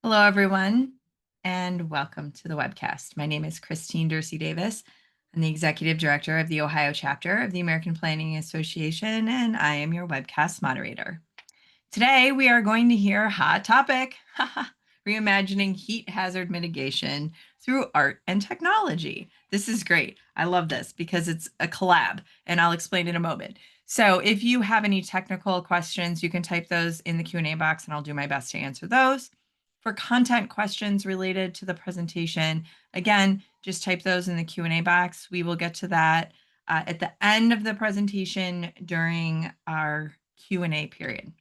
Hello, everyone, and welcome to the webcast. My name is Christine Dursey Davis. I'm the Executive Director of the Ohio chapter of the American Planning Association, and I am your webcast moderator. Today, we are going to hear a hot topic, reimagining heat hazard mitigation through art and technology. This is great. I love this because it's a collab, and I'll explain in a moment. So if you have any technical questions, you can type those in the Q&A box, and I'll do my best to answer those. For content questions related to the presentation, again, just type those in the Q&A box. We will get to that at the end of the presentation during our Q&A period.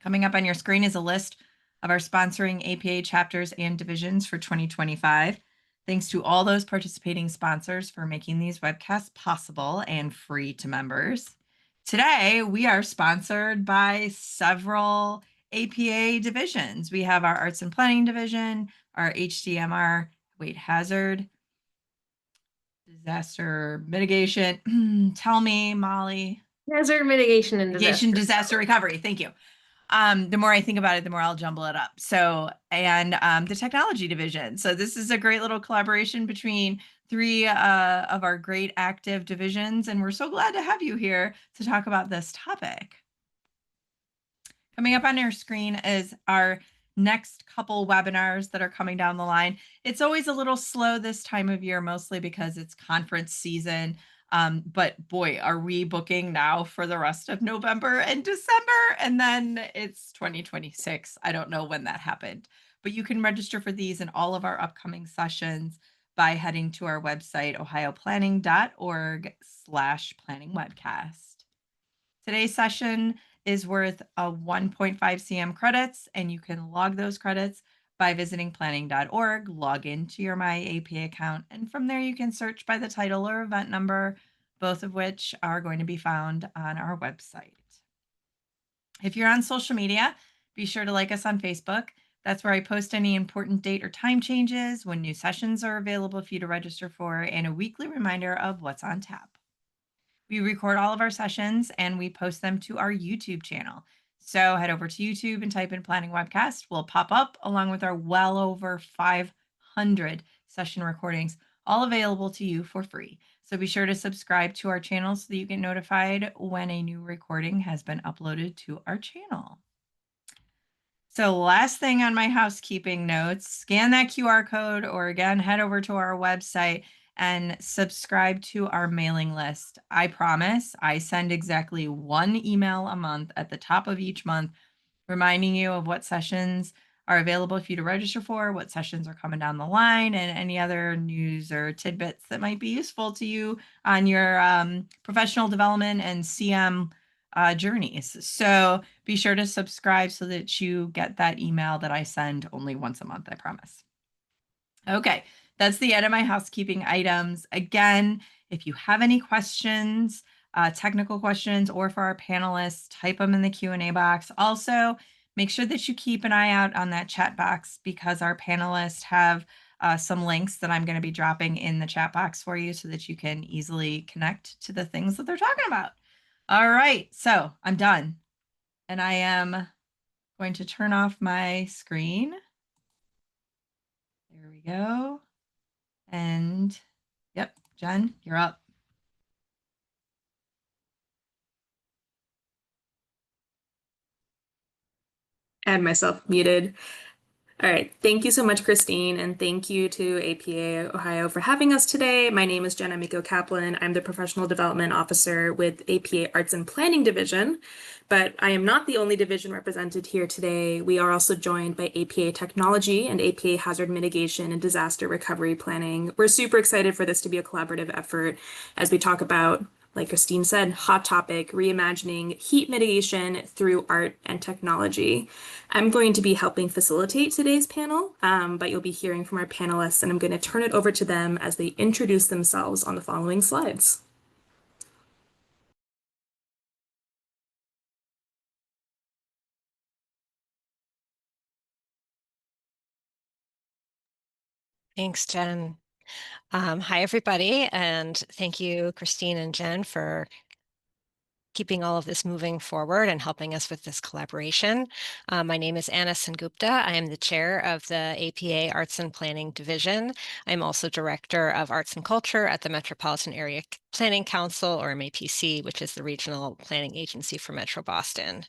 Coming up on your screen is a list of our sponsoring APA chapters and divisions for 2025. Thanks to all those participating sponsors for making these webcasts possible and free to members. Today, we are sponsored by several APA divisions. We have our Arts and Planning Division, our HDMR, hazard, disaster mitigation. Tell me, Molly. Hazard mitigation and Disaster recovery. Thank you. The more I think about it, the more I'll jumble it up. So, and the technology division. So this is a great little collaboration between three of our great active divisions. And we're so glad to have you here to talk about this topic. Coming up on your screen is our next couple webinars that are coming down the line. It's always a little slow this time of year, mostly because it's conference season. But boy, are we booking now for the rest of November and December, and then it's 2026. I don't know when that happened, but you can register for these and all of our upcoming sessions by heading to our website, ohioplanning.org/planningwebcast. Today's session is worth a 1.5 CM credits, and you can log those credits by visiting planning.org, log into your My APA account, and from there you can search by the title or event number, both of which are going to be found on our website. If you're on social media, be sure to like us on Facebook. That's where I post any important date or time changes, when new sessions are available for you to register for, and a weekly reminder of what's on tap. We record all of our sessions and we post them to our YouTube channel. So head over to YouTube and type in Planning Webcast. We'll pop up along with our well over 500 session recordings, all available to you for free. So be sure to subscribe to our channel so that you get notified when a new recording has been uploaded to our channel. So last thing on my housekeeping notes, scan that QR code, or again, head over to our website and subscribe to our mailing list. I promise I send exactly one email a month at the top of each month, reminding you of what sessions are available for you to register for, what sessions are coming down the line, and any other news or tidbits that might be useful to you on your professional development and CM journeys. So be sure to subscribe so that you get that email that I send only once a month, I promise. Okay, that's the end of my housekeeping items. Again, if you have any questions, technical questions, or for our panelists, type them in the Q&A box. Also, make sure that you keep an eye out on that chat box, because our panelists have some links that I'm going to be dropping in the chat box for you so that you can easily connect to the things that they're talking about. All right, so I'm done. And I am going to turn off my screen. There we go. And yep, Jen, you're up. I had myself muted. All right. Thank you so much, Christine, and thank you to APA Ohio for having us today. My name is Jenna Miko Kaplan. I'm the Professional Development Officer with APA Arts and Planning Division, but I am not the only division represented here today. We are also joined by APA Technology and APA Hazard Mitigation and Disaster Recovery Planning. We're super excited for this to be a collaborative effort as we talk about, like Christine said, hot topic, reimagining heat mitigation through art and technology. I'm going to be helping facilitate today's panel, but you'll be hearing from our panelists, and I'm going to turn it over to them as they introduce themselves on the following slides. Thanks, Jen. Hi, everybody, and thank you, Christine and Jen, for keeping all of this moving forward and helping us with this collaboration. My name is Anna Sengupta. I am the chair of the APA Arts and Planning Division. I'm also director of Arts and Culture at the Metropolitan Area Planning Council, or MAPC, which is the regional planning agency for Metro Boston.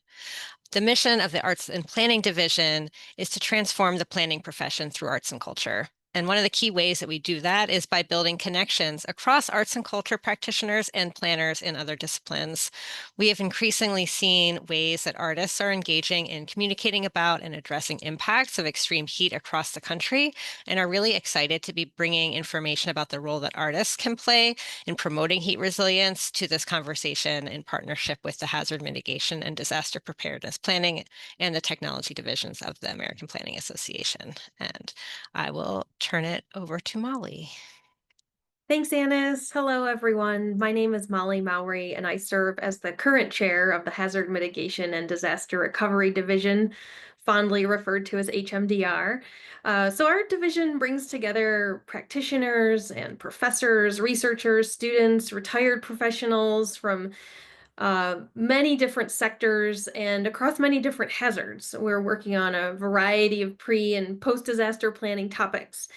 The mission of the Arts and Planning Division is to transform the planning profession through arts and culture. And one of the key ways that we do that is by building connections across arts and culture practitioners and planners in other disciplines. We have increasingly seen ways that artists are engaging in communicating about and addressing impacts of extreme heat across the country, and are really excited to be bringing information about the role that artists can play in promoting heat resilience to this conversation in partnership with the Hazard Mitigation and Disaster Preparedness Planning and the technology divisions of the American Planning Association. And I will turn it over to Molly. Thanks, Annis. Hello, everyone. My name is Molly Mowry, and I serve as the current chair of the Hazard Mitigation and Disaster Recovery Division, fondly referred to as HMDR. So our division brings together practitioners and professors, researchers, students, retired professionals from many different sectors and across many different hazards. We're working on a variety of pre and post-disaster planning topics.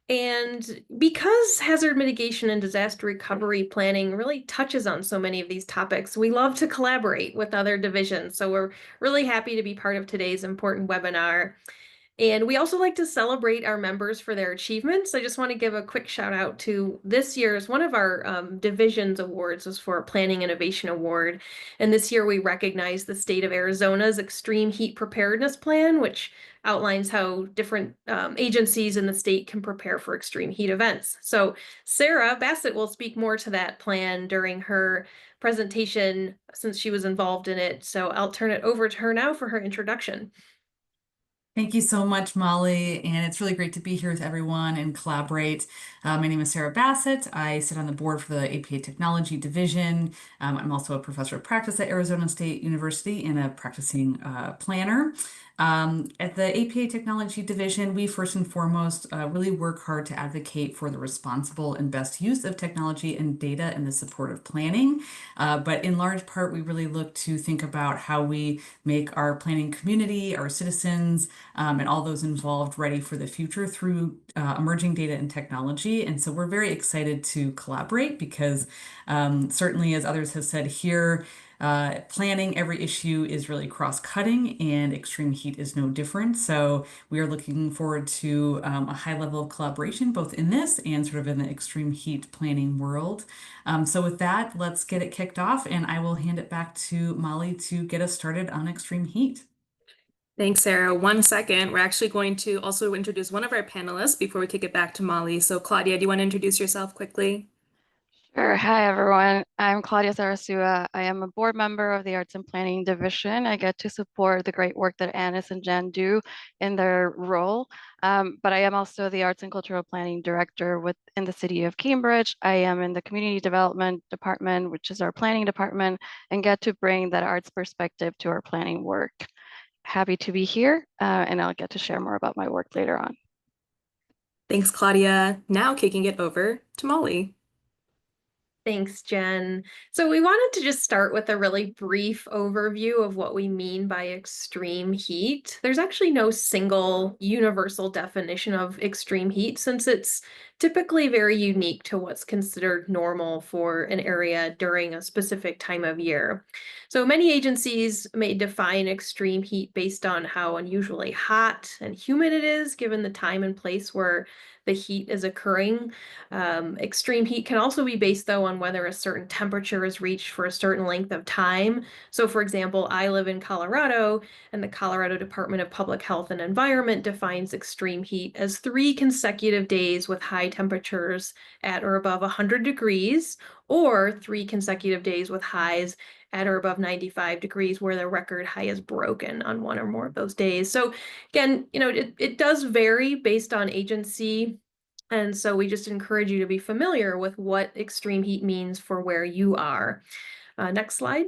And because hazard mitigation and disaster recovery planning really touches on so many of these topics, we love to collaborate with other divisions. So we're really happy to be part of today's important webinar. And we also like to celebrate our members for their achievements. I just want to give a quick shout out to this year's one of our divisions awards was for a Planning Innovation Award. And this year we recognize the state of Arizona's Extreme Heat Preparedness Plan, which outlines how different agencies in the state can prepare for extreme heat events. So Sarah Bassett will speak more to that plan during her presentation since she was involved in it. So I'll turn it over to her now for her introduction. Thank you so much, Molly, and it's really great to be here with everyone and collaborate. My name is Sarah Bassett. I sit on the board for the APA Technology Division. I'm also a professor of practice at Arizona State University and a practicing planner. At the APA Technology Division, we first and foremost really work hard to advocate for the responsible and best use of technology and data in the support of planning. But in large part, we really look to think about how we make our planning community, our citizens, and all those involved ready for the future through emerging data and technology. And so we're very excited to collaborate because certainly, as others have said here, planning every issue is really cross-cutting, and extreme heat is no different. So we are looking forward to a high level of collaboration, both in this and sort of in the extreme heat planning world. So with that, let's get it kicked off, and I will hand it back to Molly to get us started on extreme heat. Thanks, Sarah. 1 second. We're actually going to also introduce one of our panelists before we kick it back to Molly. So Claudia, do you want to introduce yourself quickly? Sure. Hi, everyone. I'm Claudia Sarasua. I am a board member of the Arts and Planning Division. I get to support the great work that Annis and Jen do in their role. But I am also the Arts and Cultural Planning Director in the city of Cambridge. I am in the Community Development Department, which is our planning department, and get to bring that arts perspective to our planning work. Happy to be here, and I'll get to share more about my work later on. Thanks, Claudia. Now kicking it over to Molly. Thanks, Jen. So we wanted to just start with a really brief overview of what we mean by extreme heat. There's actually no single universal definition of extreme heat, since it's typically very unique to what's considered normal for an area during a specific time of year. So many agencies may define extreme heat based on how unusually hot and humid it is, given the time and place where the heat is occurring. Extreme heat can also be based, though, on whether a certain temperature is reached for a certain length of time. So, for example, I live in Colorado, and the Colorado Department of Public Health and Environment defines extreme heat as 3 consecutive days with high temperatures at or above 100 degrees, or 3 consecutive days with highs at or above 95 degrees, where the record high is broken on one or more of those days. So again, it does vary based on agency. And so we just encourage you to be familiar with what extreme heat means for where you are. Next slide.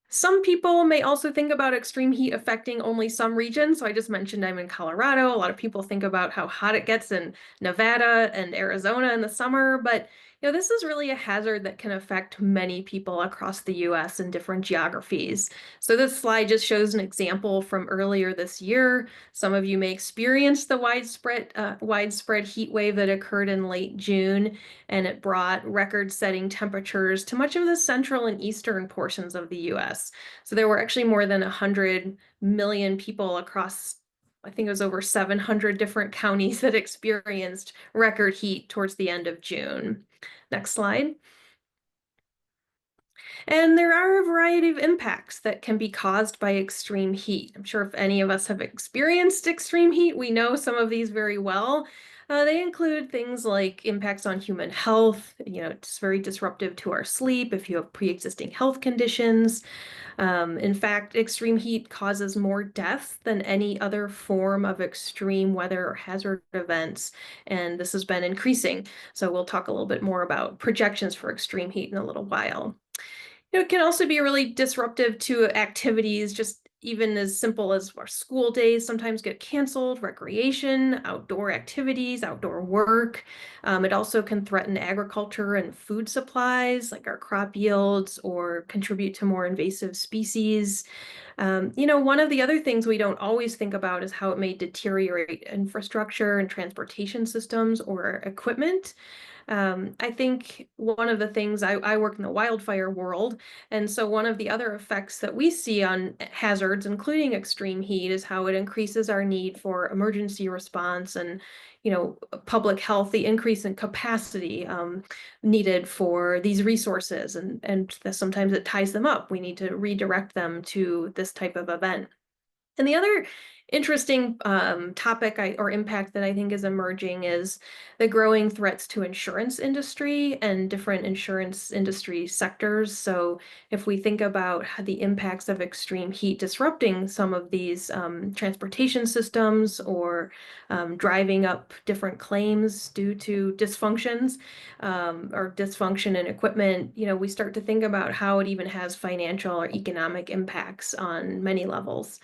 Some people may also think about extreme heat affecting only some regions. So I just mentioned I'm in Colorado. A lot of people think about how hot it gets in Nevada and Arizona in the summer, but This is really a hazard that can affect many people across the US in different geographies. So this slide just shows an example from earlier this year. Some of you may experience the widespread heat wave that occurred in late June, and it brought record-setting temperatures to much of the central and eastern portions of the US. So there were actually more than 100 million people across, I think it was over 700 different counties that experienced record heat towards the end of June. Next slide. And there are a variety of impacts that can be caused by extreme heat. I'm sure if any of us have experienced extreme heat, we know some of these very well. They include things like impacts on human health. It's very disruptive to our sleep if you have pre-existing health conditions. In fact, extreme heat causes more death than any other form of extreme weather or hazard events, and this has been increasing. So we'll talk a little bit more about projections for extreme heat in a little while. It can also be really disruptive to activities, just even as simple as our school days sometimes get canceled, recreation, outdoor activities, outdoor work. It also can threaten agriculture and food supplies, like our crop yields, or contribute to more invasive species. One of the other things we don't always think about is how it may deteriorate infrastructure and transportation systems or equipment. I think one of the things I work in the wildfire world, and so one of the other effects that we see on hazards, including extreme heat, is how it increases our need for emergency response and, public health, the increase in capacity needed for these resources, and sometimes it ties them up. We need to redirect them to this type of event. And the other interesting topic or impact that I think is emerging is the growing threats to insurance industry and different insurance industry sectors. So if we think about the impacts of extreme heat disrupting some of these transportation systems or driving up different claims due to dysfunctions or dysfunction in equipment, we start to think about how it even has financial or economic impacts on many levels.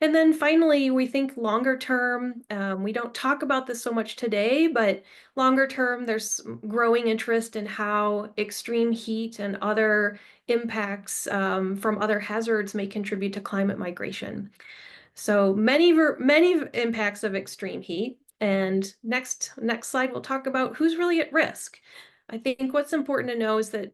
And then finally, we think longer term, we don't talk about this so much today, but longer term, there's growing interest in how extreme heat and other impacts from other hazards may contribute to climate migration. So many impacts of extreme heat. And next slide, we'll talk about who's really at risk. I think what's important to know is that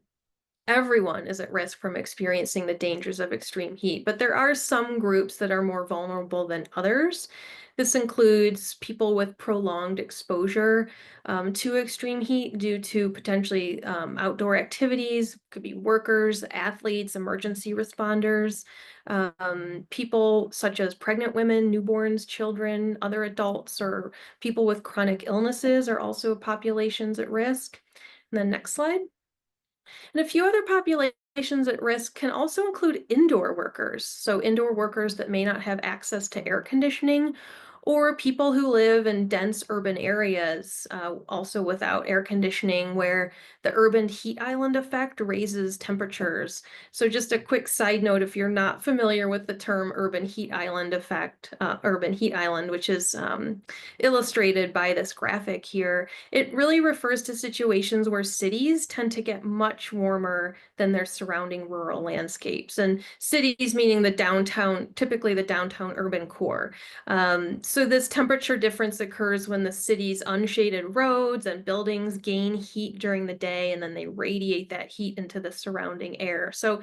everyone is at risk from experiencing the dangers of extreme heat, but there are some groups that are more vulnerable than others. This includes people with prolonged exposure to extreme heat due to potentially outdoor activities, could be workers, athletes, emergency responders, people such as pregnant women, newborns, children, other adults, or people with chronic illnesses are also populations at risk. And then next slide. And a few other populations at risk can also include indoor workers. So indoor workers that may not have access to air conditioning, or people who live in dense urban areas, also without air conditioning, where the urban heat island effect raises temperatures. So just a quick side note, if you're not familiar with the term urban heat island effect, which is illustrated by this graphic here, it really refers to situations where cities tend to get much warmer than their surrounding rural landscapes. And cities meaning typically the downtown urban core. So this temperature difference occurs when the city's unshaded roads and buildings gain heat during the day, and then they radiate that heat into the surrounding air. So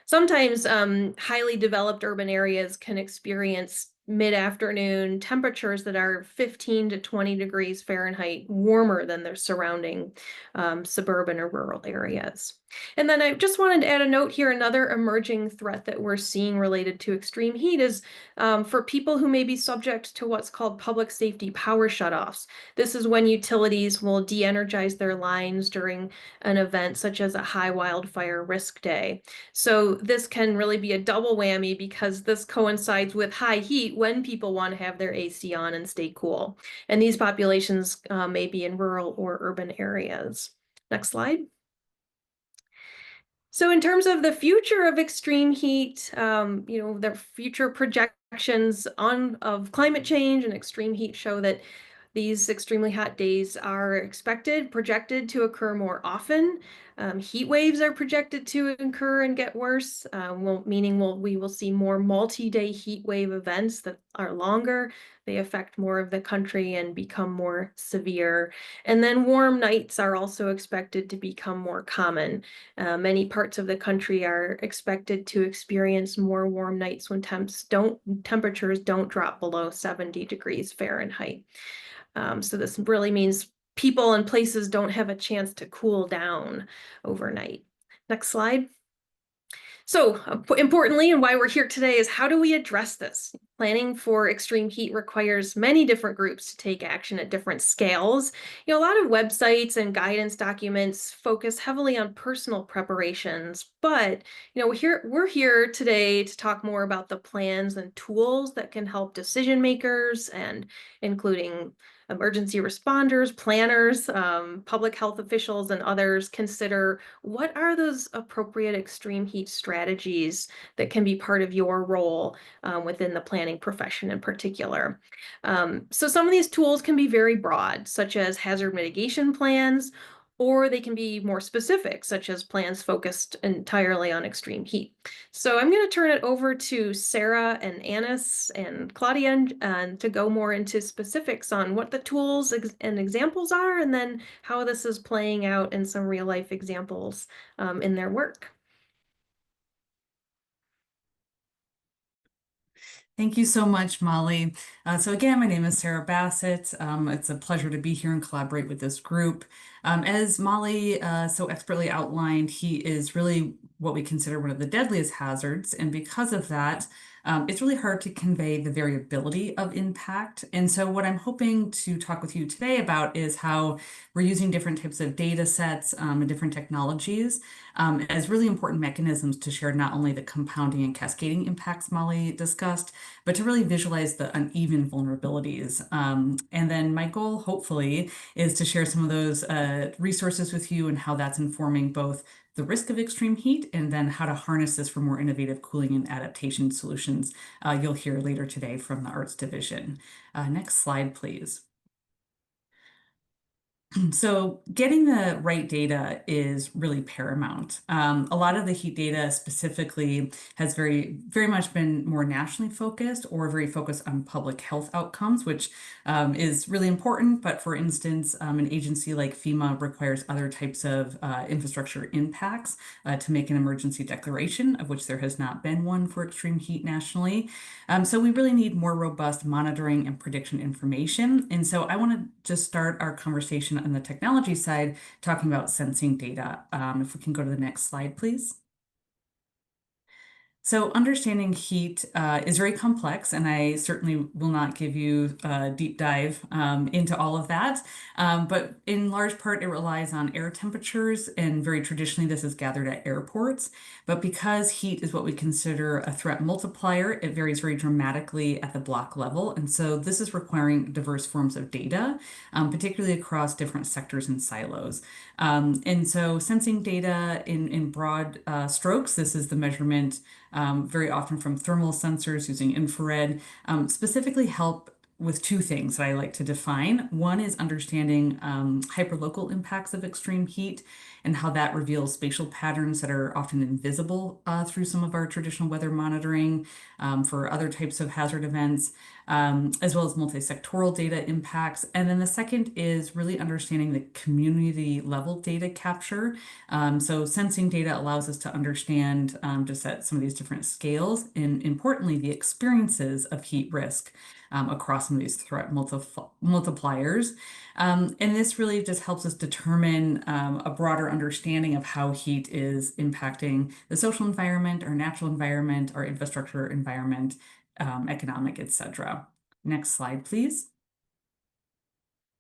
sometimes highly developed urban areas can experience mid-afternoon temperatures that are 15 to 20 degrees Fahrenheit warmer than their surrounding suburban or rural areas. And then I just wanted to add a note here. Another emerging threat that we're seeing related to extreme heat is for people who may be subject to what's called public safety power shutoffs. This is when utilities will de-energize their lines during an event such as a high wildfire risk day. So this can really be a double whammy because this coincides with high heat when people want to have their AC on and stay cool. And these populations may be in rural or urban areas. Next slide. So in terms of the future of extreme heat, the future projections of climate change and extreme heat show that These extremely hot days are projected to occur more often. Heat waves are projected to occur and get worse, meaning we will see more multi-day heat wave events that are longer. They affect more of the country and become more severe. And then warm nights are also expected to become more common. Many parts of the country are expected to experience more warm nights when temperatures don't drop below 70 degrees Fahrenheit. So this really means people and places don't have a chance to cool down overnight. Next slide. So importantly, and why we're here today is how do we address this? Planning for extreme heat requires many different groups to take action at different scales. A lot of websites and guidance documents focus heavily on personal preparations, but we're here today to talk more about the plans and tools that can help decision makers, and including emergency responders, planners, public health officials, and others consider what are those appropriate extreme heat strategies that can be part of your role within the planning profession in particular. So some of these tools can be very broad, such as hazard mitigation plans, or they can be more specific, such as plans focused entirely on extreme heat. So I'm going to turn it over to Sarah and Anis and Claudia to go more into specifics on what the tools and examples are, and then how this is playing out in some real life examples in their work. Thank you so much, Molly. So again, my name is Sarah Bassett. It's a pleasure to be here and collaborate with this group. As Molly so expertly outlined, heat is really what we consider one of the deadliest hazards. And because of that, it's really hard to convey the variability of impact. And so what I'm hoping to talk with you today about is how we're using different types of data sets and different technologies as really important mechanisms to share not only the compounding and cascading impacts Molly discussed, but to really visualize the uneven vulnerabilities. And then my goal, hopefully, is to share some of those resources with you and how that's informing both the risk of extreme heat and then how to harness this for more innovative cooling and adaptation solutions you'll hear later today from the Arts Division. Next slide, please. So getting the right data is really paramount. A lot of the heat data specifically has very much been more nationally focused or very focused on public health outcomes, which is really important. But for instance, an agency like FEMA requires other types of infrastructure impacts to make an emergency declaration, of which there has not been one for extreme heat nationally. So we really need more robust monitoring and prediction information. And so I want to just start our conversation on the technology side, talking about sensing data. If we can go to the next slide, please. So understanding heat is very complex, and I certainly will not give you a deep dive into all of that. But in large part, it relies on air temperatures, and very traditionally, this is gathered at airports. But because heat is what we consider a threat multiplier, it varies very dramatically at the block level. And so this is requiring diverse forms of data, particularly across different sectors and silos. And so sensing data in broad strokes, this is the measurement very often from thermal sensors using infrared, specifically help with two things that I like to define. One is understanding hyperlocal impacts of extreme heat and how that reveals spatial patterns that are often invisible through some of our traditional weather monitoring for other types of hazard events, as well as multi-sectoral data impacts. And then the second is really understanding the community level data capture. So sensing data allows us to understand just at some of these different scales, and importantly, the experiences of heat risk across some of these threat multipliers. And this really just helps us determine a broader understanding of how heat is impacting the social environment, our natural environment, our infrastructure environment, economic, etc. Next slide, please.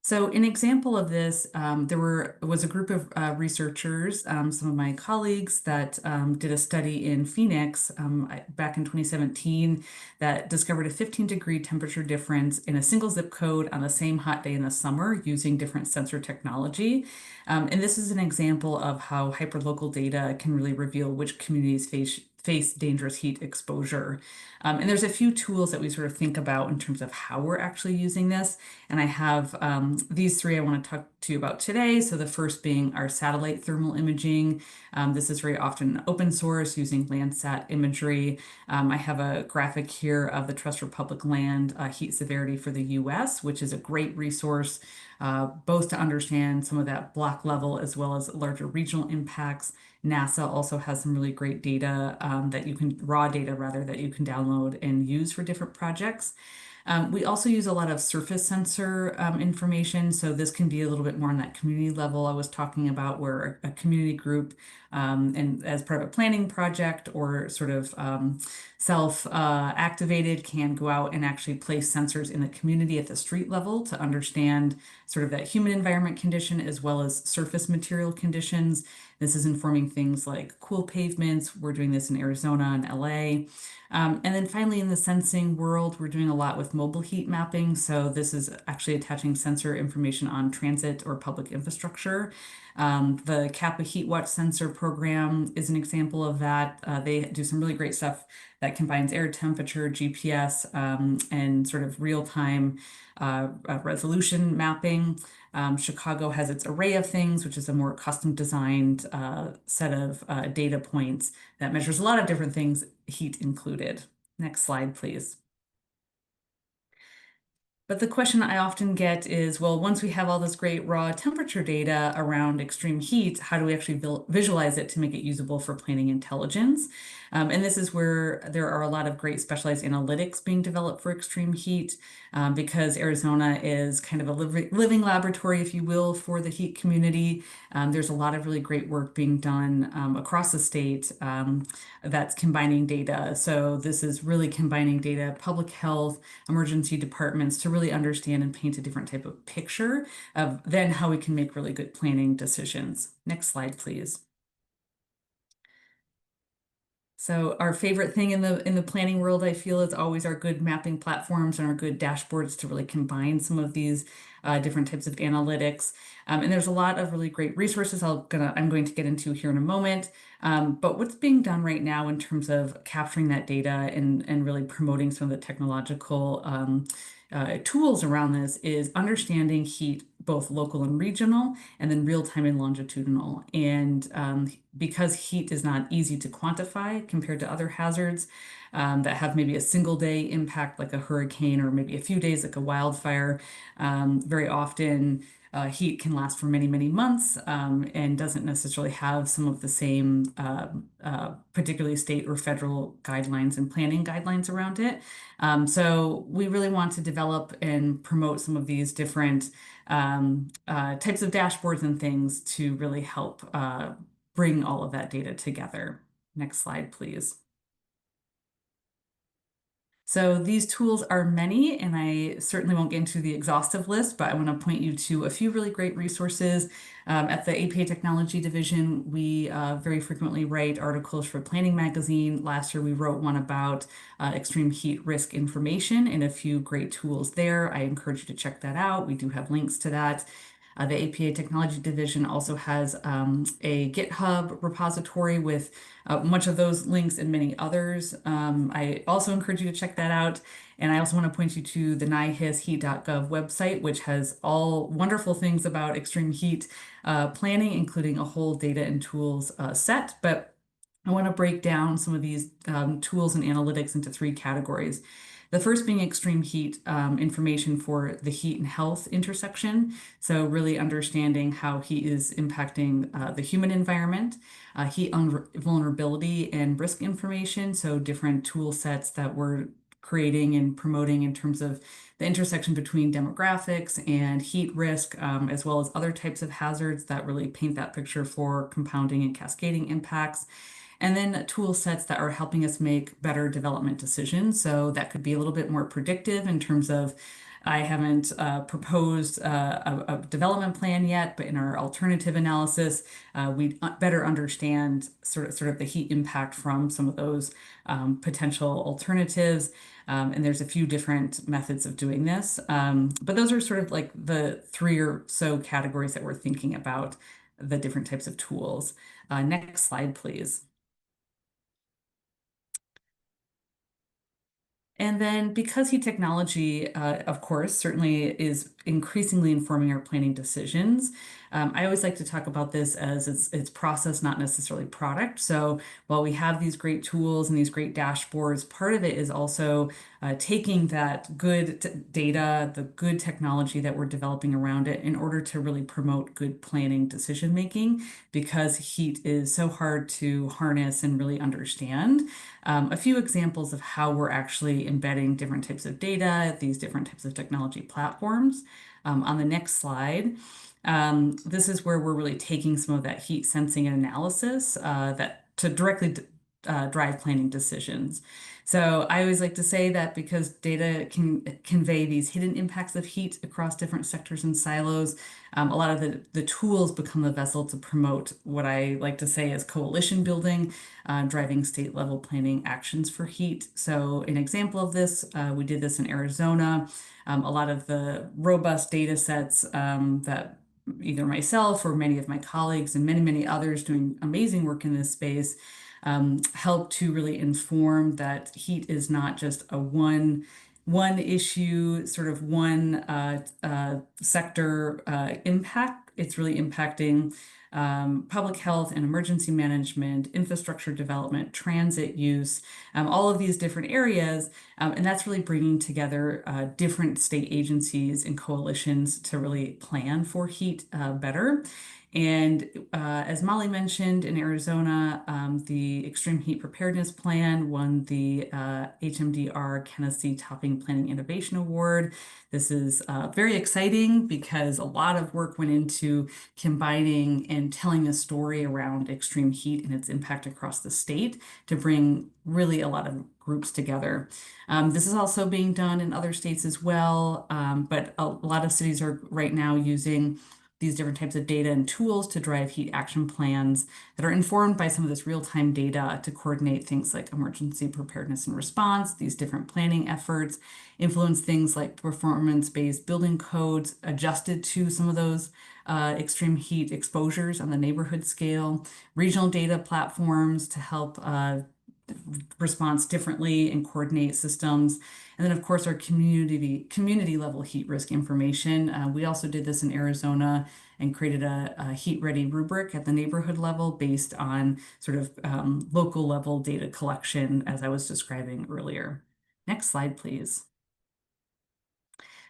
So an example of this, there was a group of researchers, some of my colleagues that did a study in Phoenix back in 2017 that discovered a 15-degree temperature difference in a single zip code on the same hot day in the summer using different sensor technology. And this is an example of how hyperlocal data can really reveal which communities face dangerous heat exposure. And there's a few tools that we sort of think about in terms of how we're actually using this. And I have these three I want to talk to you about today. So the first being our satellite thermal imaging. This is very often open source using Landsat imagery. I have a graphic here of the Trust for Public Land heat severity for the US, which is a great resource both to understand some of that block level as well as larger regional impacts. NASA also has some really great data raw data rather, that you can download and use for different projects. We also use a lot of surface sensor information. So this can be a little bit more on that community level I was talking about, where a community group and as part of a planning project or sort of self-activated can go out and actually place sensors in the community at the street level to understand sort of that human environment condition as well as surface material conditions. This is informing things like cool pavements. We're doing this in Arizona and LA. And then finally, in the sensing world, we're doing a lot with mobile heat mapping. So this is actually attaching sensor information on transit or public infrastructure. The Kappa Heat Watch sensor program is an example of that. They do some really great stuff that combines air temperature, GPS, and sort of real-time resolution mapping. Chicago has its Array of Things, which is a more custom designed set of data points that measures a lot of different things, heat included. Next slide, please. But the question I often get is, well, once we have all this great raw temperature data around extreme heat, how do we actually visualize it to make it usable for planning intelligence? And this is where there are a lot of great specialized analytics being developed for extreme heat, because Arizona is kind of a living laboratory, if you will, for the heat community. There's a lot of really great work being done across the state that's combining data. So this is really combining data, public health, emergency departments to really understand and paint a different type of picture of then how we can make really good planning decisions. Next slide, please. So our favorite thing in the planning world, I feel, is always our good mapping platforms and our good dashboards to really combine some of these different types of analytics. And there's a lot of really great resources I'm going to get into here in a moment. But what's being done right now in terms of capturing that data and really promoting some of the technological tools around this is understanding heat, both local and regional, and then real-time and longitudinal. And because heat is not easy to quantify compared to other hazards that have maybe a single day impact like a hurricane or maybe a few days like a wildfire, very often heat can last for many, many months and doesn't necessarily have some of the same particularly state or federal guidelines and planning guidelines around it. So we really want to develop and promote some of these different types of dashboards and things to really help bring all of that data together. Next slide, please. So these tools are many, and I certainly won't get into the exhaustive list, but I want to point you to a few really great resources. At the APA Technology Division, we very frequently write articles for Planning Magazine. Last year, we wrote one about extreme heat risk information and a few great tools there. I encourage you to check that out. We do have links to that. The APA Technology Division also has a GitHub repository with much of those links and many others. I also encourage you to check that out. And I also want to point you to the NIHIS website, which has all wonderful things about extreme heat planning, including a whole data and tools set. But I want to break down some of these tools and analytics into three categories. The first being extreme heat information for the heat and health intersection. So really understanding how heat is impacting the human environment, heat vulnerability and risk information. So different tool sets that we're creating and promoting in terms of the intersection between demographics and heat risk, as well as other types of hazards that really paint that picture for compounding and cascading impacts. And then tool sets that are helping us make better development decisions. So that could be a little bit more predictive in terms of, I haven't proposed a development plan yet, but in our alternative analysis, we better understand sort of the heat impact from some of those potential alternatives. And there's a few different methods of doing this. But those are sort of like the three or so categories that we're thinking about the different types of tools. Next slide, please. And then because heat technology, of course, certainly is increasingly informing our planning decisions, I always like to talk about this as it's process, not necessarily product. So while we have these great tools and these great dashboards, part of it is also taking that good data, the good technology that we're developing around it in order to really promote good planning decision making, because heat is so hard to harness and really understand. A few examples of how we're actually embedding different types of data, these different types of technology platforms. On the next slide, this is where we're really taking some of that heat sensing and analysis that to directly drive planning decisions. So I always like to say that because data can convey these hidden impacts of heat across different sectors and silos, a lot of the tools become the vessel to promote what I like to say is coalition building, driving state level planning actions for heat. So an example of this, we did this in Arizona. A lot of the robust data sets that either myself or many of my colleagues and many, many others doing amazing work in this space help to really inform that heat is not just a one issue, sort of one sector impact. It's really impacting public health and emergency management, infrastructure development, transit use, all of these different areas. And that's really bringing together different state agencies and coalitions to really plan for heat better. And as Molly mentioned, in Arizona, the Extreme Heat Preparedness Plan won the HMDR Tennessee Topping Planning Innovation Award. This is very exciting because a lot of work went into combining and telling a story around extreme heat and its impact across the state to bring really a lot of groups together. This is also being done in other states as well, but a lot of cities are right now using these different types of data and tools to drive heat action plans that are informed by some of this real-time data to coordinate things like emergency preparedness and response, these different planning efforts, influence things like performance-based building codes adjusted to some of those extreme heat exposures on the neighborhood scale, regional data platforms to help response differently and coordinate systems. And then, of course, our community level heat risk information. We also did this in Arizona and created a heat ready rubric at the neighborhood level based on sort of local level data collection, as I was describing earlier. Next slide, please.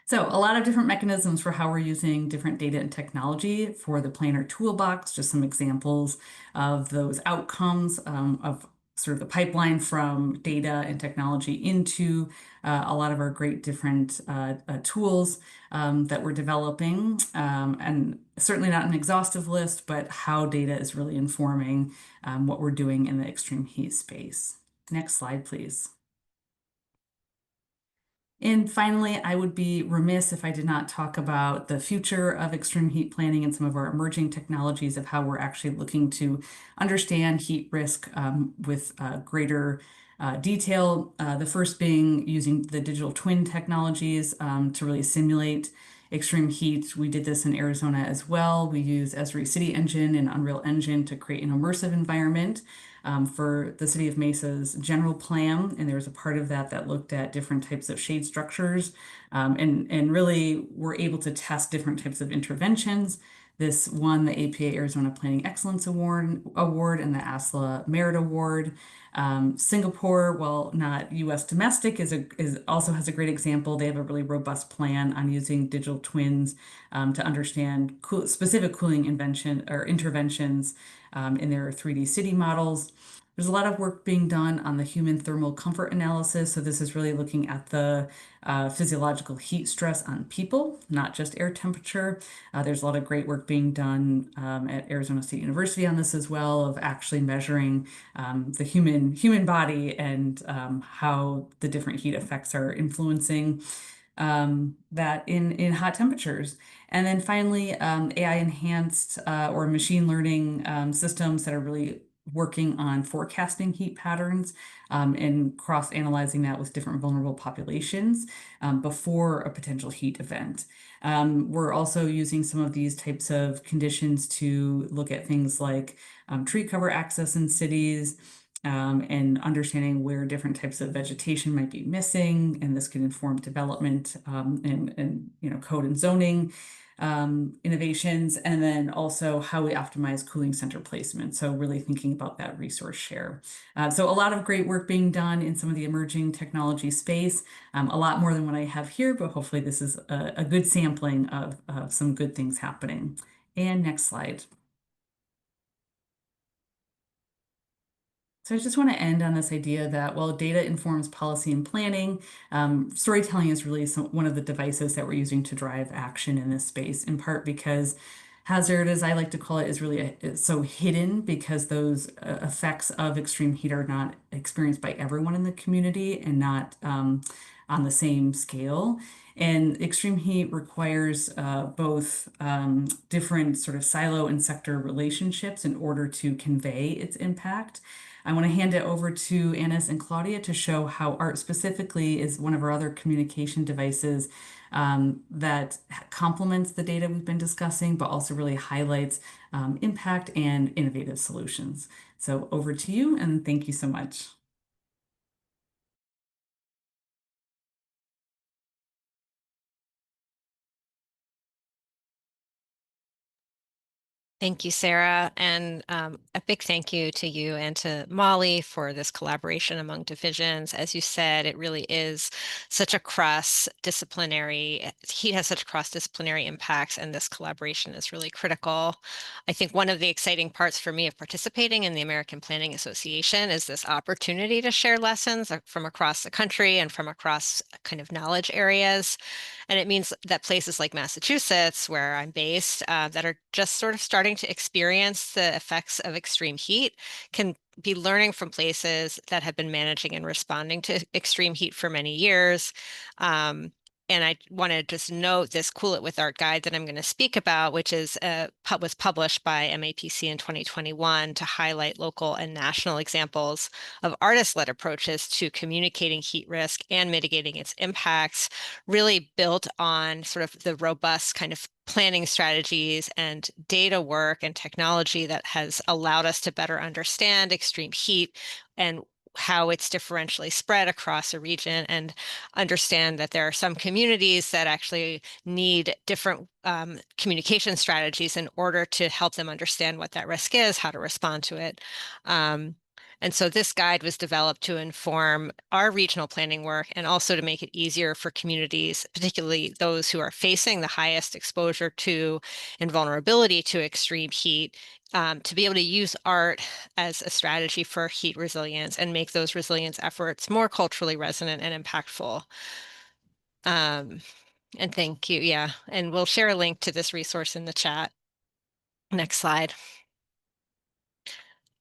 So a lot of different mechanisms for how we're using different data and technology for the planner toolbox, just some examples of those outcomes of sort of the pipeline from data and technology into a lot of our great different tools that we're developing. And certainly not an exhaustive list, but how data is really informing what we're doing in the extreme heat space. Next slide, please. And finally, I would be remiss if I did not talk about the future of extreme heat planning and some of our emerging technologies of how we're actually looking to understand heat risk with greater detail. The first being using the digital twin technologies to really simulate extreme heat. We did this in Arizona as well. We use Esri City Engine and Unreal Engine to create an immersive environment for the City of Mesa's general plan, and there was a part of that that looked at different types of shade structures, and really were able to test different types of interventions. This won the APA Arizona Planning Excellence Award and the ASLA Merit Award. Singapore, while not U.S. domestic, is also has a great example. They have a really robust plan on using digital twins to understand specific cooling interventions in their 3D city models. There's a lot of work being done on the human thermal comfort analysis. So this is really looking at the physiological heat stress on people, not just air temperature. There's a lot of great work being done at Arizona State University on this as well, of actually measuring the human body and how the different heat effects are influencing that in hot temperatures. And then finally, AI enhanced or machine learning systems that are really working on forecasting heat patterns and cross-analyzing that with different vulnerable populations before a potential heat event. We're also using some of these types of conditions to look at things like tree cover access in cities, and understanding where different types of vegetation might be missing, and this can inform development and code and zoning innovations, and then also how we optimize cooling center placement. So really thinking about that resource share. So a lot of great work being done in some of the emerging technology space, a lot more than what I have here, but hopefully this is a good sampling of some good things happening. And next slide. So I just want to end on this idea that while data informs policy and planning, storytelling is really one of the devices that we're using to drive action in this space, in part because hazard, as I like to call it, is really so hidden because those effects of extreme heat are not experienced by everyone in the community and not on the same scale. And extreme heat requires both different sort of silo and sector relationships in order to convey its impact. I want to hand it over to Annis and Claudia to show how art specifically is one of our other communication devices that complements the data we've been discussing, but also really highlights impact and innovative solutions. So over to you, and thank you so much. Thank you, Sarah, and a big thank you to you and to Molly for this collaboration among divisions. As you said, it really is such a cross-disciplinary, heat has such cross-disciplinary impacts, and this collaboration is really critical. I think one of the exciting parts for me of participating in the American Planning Association is this opportunity to share lessons from across the country and from across kind of knowledge areas. And it means that places like Massachusetts, where I'm based, that are just sort of starting to experience the effects of extreme heat, can be learning from places that have been managing and responding to extreme heat for many years. And I want to just note this Cool It with Art guide that I'm going to speak about, which is was published by MAPC in 2021 to highlight local and national examples of artist-led approaches to communicating heat risk and mitigating its impacts, really built on sort of the robust kind of planning strategies and data work and technology that has allowed us to better understand extreme heat and how it's differentially spread across a region, and understand that there are some communities that actually need different communication strategies in order to help them understand what that risk is, how to respond to it. And so this guide was developed to inform our regional planning work and also to make it easier for communities, particularly those who are facing the highest exposure to and vulnerability to extreme heat, to be able to use art as a strategy for heat resilience and make those resilience efforts more culturally resonant and impactful. And thank you. Yeah. And we'll share a link to this resource in the chat. Next slide.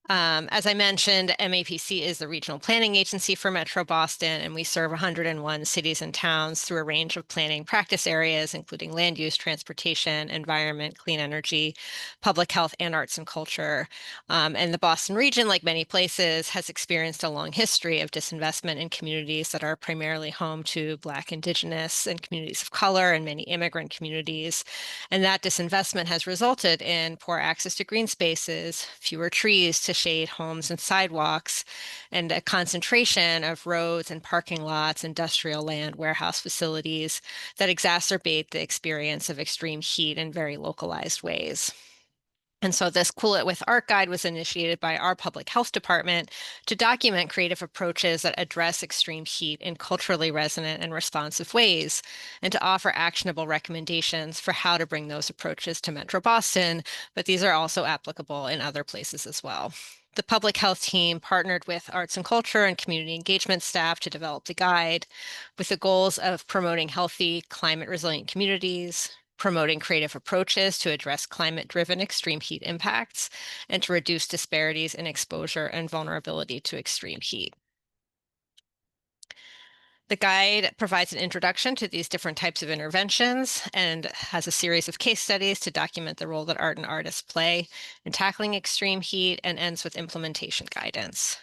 As I mentioned, MAPC is the regional planning agency for Metro Boston, and we serve 101 cities and towns through a range of planning practice areas, including land use, transportation, environment, clean energy, public health, and arts and culture. And the Boston region, like many places, has experienced a long history of disinvestment in communities that are primarily home to Black, Indigenous, and communities of color, and many immigrant communities. And that disinvestment has resulted in poor access to green spaces, fewer trees to shade homes and sidewalks, and a concentration of roads and parking lots, industrial land, warehouse facilities that exacerbate the experience of extreme heat in very localized ways. And so this Cool It with Art guide was initiated by our public health department to document creative approaches that address extreme heat in culturally resonant and responsive ways, and to offer actionable recommendations for how to bring those approaches to Metro Boston, but these are also applicable in other places as well. The public health team partnered with arts and culture and community engagement staff to develop the guide with the goals of promoting healthy, climate resilient communities, promoting creative approaches to address climate-driven extreme heat impacts, and to reduce disparities in exposure and vulnerability to extreme heat. The guide provides an introduction to these different types of interventions and has a series of case studies to document the role that art and artists play in tackling extreme heat, and ends with implementation guidance.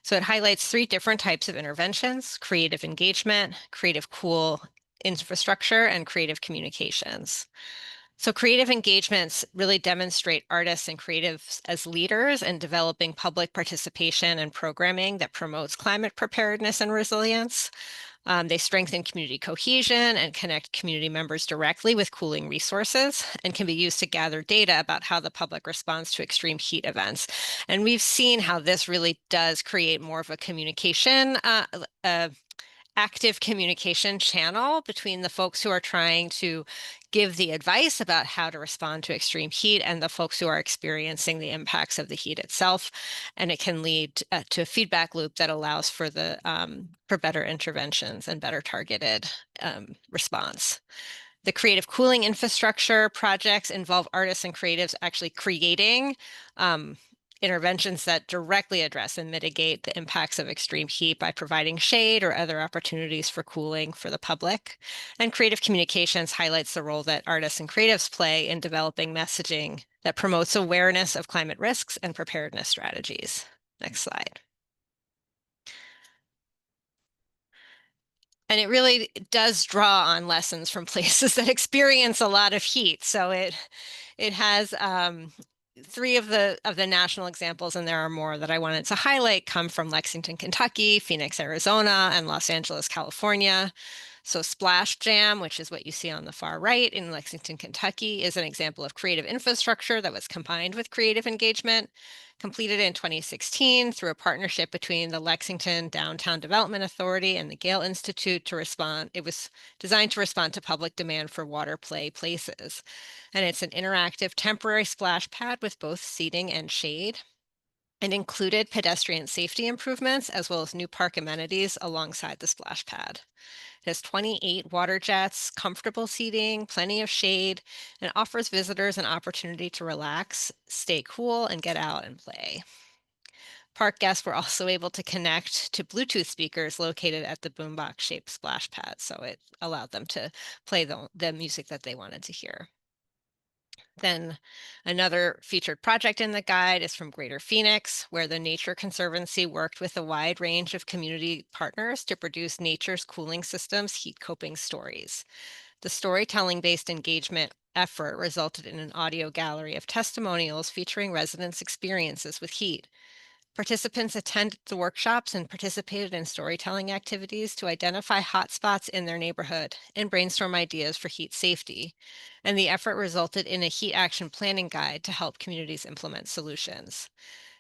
So it highlights 3 different types of interventions: creative engagement, creative cool infrastructure, and creative communications. So creative engagements really demonstrate artists and creatives as leaders in developing public participation and programming that promotes climate preparedness and resilience. They strengthen community cohesion and connect community members directly with cooling resources and can be used to gather data about how the public responds to extreme heat events. And we've seen how this really does create more of a communication, active communication channel between the folks who are trying to give the advice about how to respond to extreme heat and the folks who are experiencing the impacts of the heat itself. And it can lead to a feedback loop that allows for for better interventions and better targeted response. The creative cooling infrastructure projects involve artists and creatives actually creating interventions that directly address and mitigate the impacts of extreme heat by providing shade or other opportunities for cooling for the public. And creative communications highlights the role that artists and creatives play in developing messaging that promotes awareness of climate risks and preparedness strategies. Next slide. And it really does draw on lessons from places that experience a lot of heat. So it has three of the national examples, and there are more that I wanted to highlight, come from Lexington, Kentucky, Phoenix, Arizona, and Los Angeles, California. So Splash Jam, which is what you see on the far right in Lexington, Kentucky, is an example of creative infrastructure that was combined with creative engagement, completed in 2016 through a partnership between the Lexington Downtown Development Authority and the Gale Institute to respond. It was designed to respond to public demand for water play places. And it's an interactive temporary splash pad with both seating and shade. It included pedestrian safety improvements as well as new park amenities alongside the splash pad. It has 28 water jets, comfortable seating, plenty of shade, and offers visitors an opportunity to relax, stay cool, and get out and play. Park guests were also able to connect to Bluetooth speakers located at the boombox-shaped splash pad, so it allowed them to play the music that they wanted to hear. Then another featured project in the guide is from Greater Phoenix, where the Nature Conservancy worked with a wide range of community partners to produce nature's cooling systems heat coping stories. The storytelling-based engagement effort resulted in an audio gallery of testimonials featuring residents' experiences with heat. Participants attended the workshops and participated in storytelling activities to identify hotspots in their neighborhood and brainstorm ideas for heat safety. And the effort resulted in a heat action planning guide to help communities implement solutions.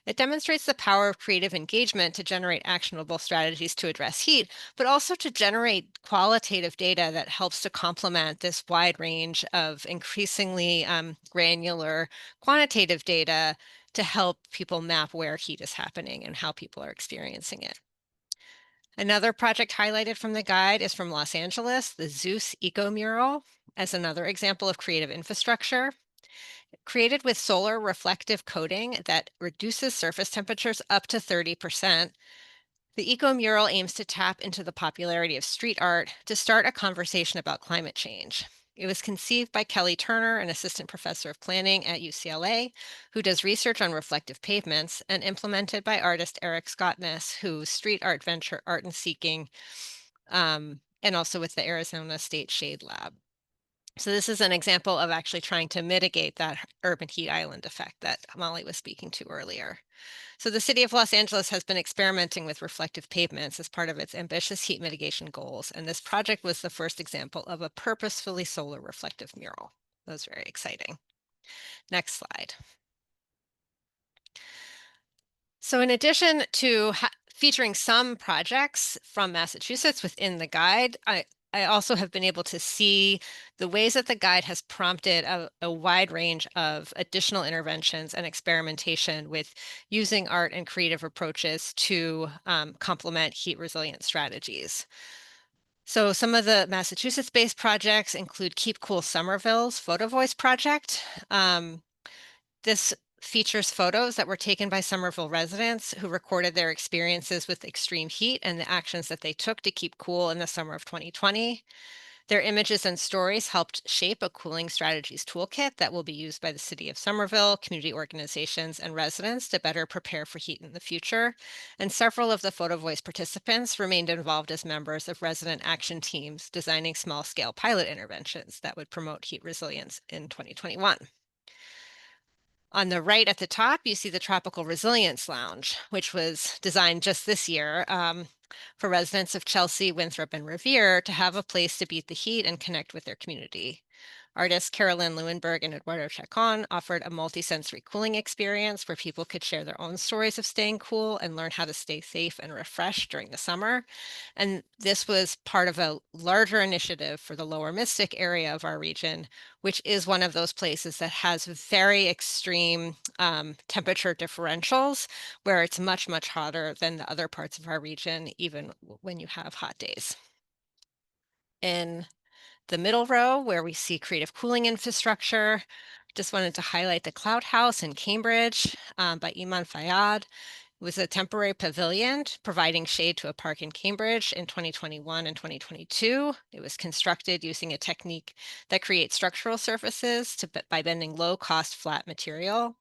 It demonstrates the power of creative engagement to generate actionable strategies to address heat, but also to generate qualitative data that helps to complement this wide range of increasingly granular quantitative data to help people map where heat is happening and how people are experiencing it. Another project highlighted from the guide is from Los Angeles, the Zeus Eco Mural, as another example of creative infrastructure. Created with solar reflective coating that reduces surface temperatures up to 30%, the Eco Mural aims to tap into the popularity of street art to start a conversation about climate change. It was conceived by Kelly Turner, an assistant professor of planning at UCLA, who does research on reflective pavements, and implemented by artist Eric Scottness, whose street art venture Art and Seeking, and also with the Arizona State Shade Lab. So this is an example of actually trying to mitigate that urban heat island effect that Molly was speaking to earlier. So the city of Los Angeles has been experimenting with reflective pavements as part of its ambitious heat mitigation goals. And this project was the first example of a purposefully solar reflective mural. That was very exciting. Next slide. So in addition to featuring some projects from Massachusetts within the guide, I also have been able to see the ways that the guide has prompted a wide range of additional interventions and experimentation with using art and creative approaches to complement heat resilient strategies. So some of the Massachusetts-based projects include Keep Cool Somerville's Photo Voice project. This features photos that were taken by Somerville residents who recorded their experiences with extreme heat and the actions that they took to keep cool in the summer of 2020. Their images and stories helped shape a cooling strategies toolkit that will be used by the City of Somerville, community organizations, and residents to better prepare for heat in the future. And several of the Photo Voice participants remained involved as members of resident action teams, designing small-scale pilot interventions that would promote heat resilience in 2021. On the right at the top, you see the Tropical Resilience Lounge, which was designed just this year for residents of Chelsea, Winthrop, and Revere to have a place to beat the heat and connect with their community. Artists Carolyn Lewinberg and Eduardo Chacon offered a multi-sensory cooling experience where people could share their own stories of staying cool and learn how to stay safe and refreshed during the summer. And this was part of a larger initiative for the Lower Mystic area of our region, which is one of those places that has very extreme temperature differentials, where it's much, much hotter than the other parts of our region, even when you have hot days. In the middle row, where we see creative cooling infrastructure, just wanted to highlight the Cloud House in Cambridge by Iman Fayyad. It was a temporary pavilion providing shade to a park in Cambridge in 2021 and 2022. It was constructed using a technique that creates structural surfaces by bending low-cost flat material.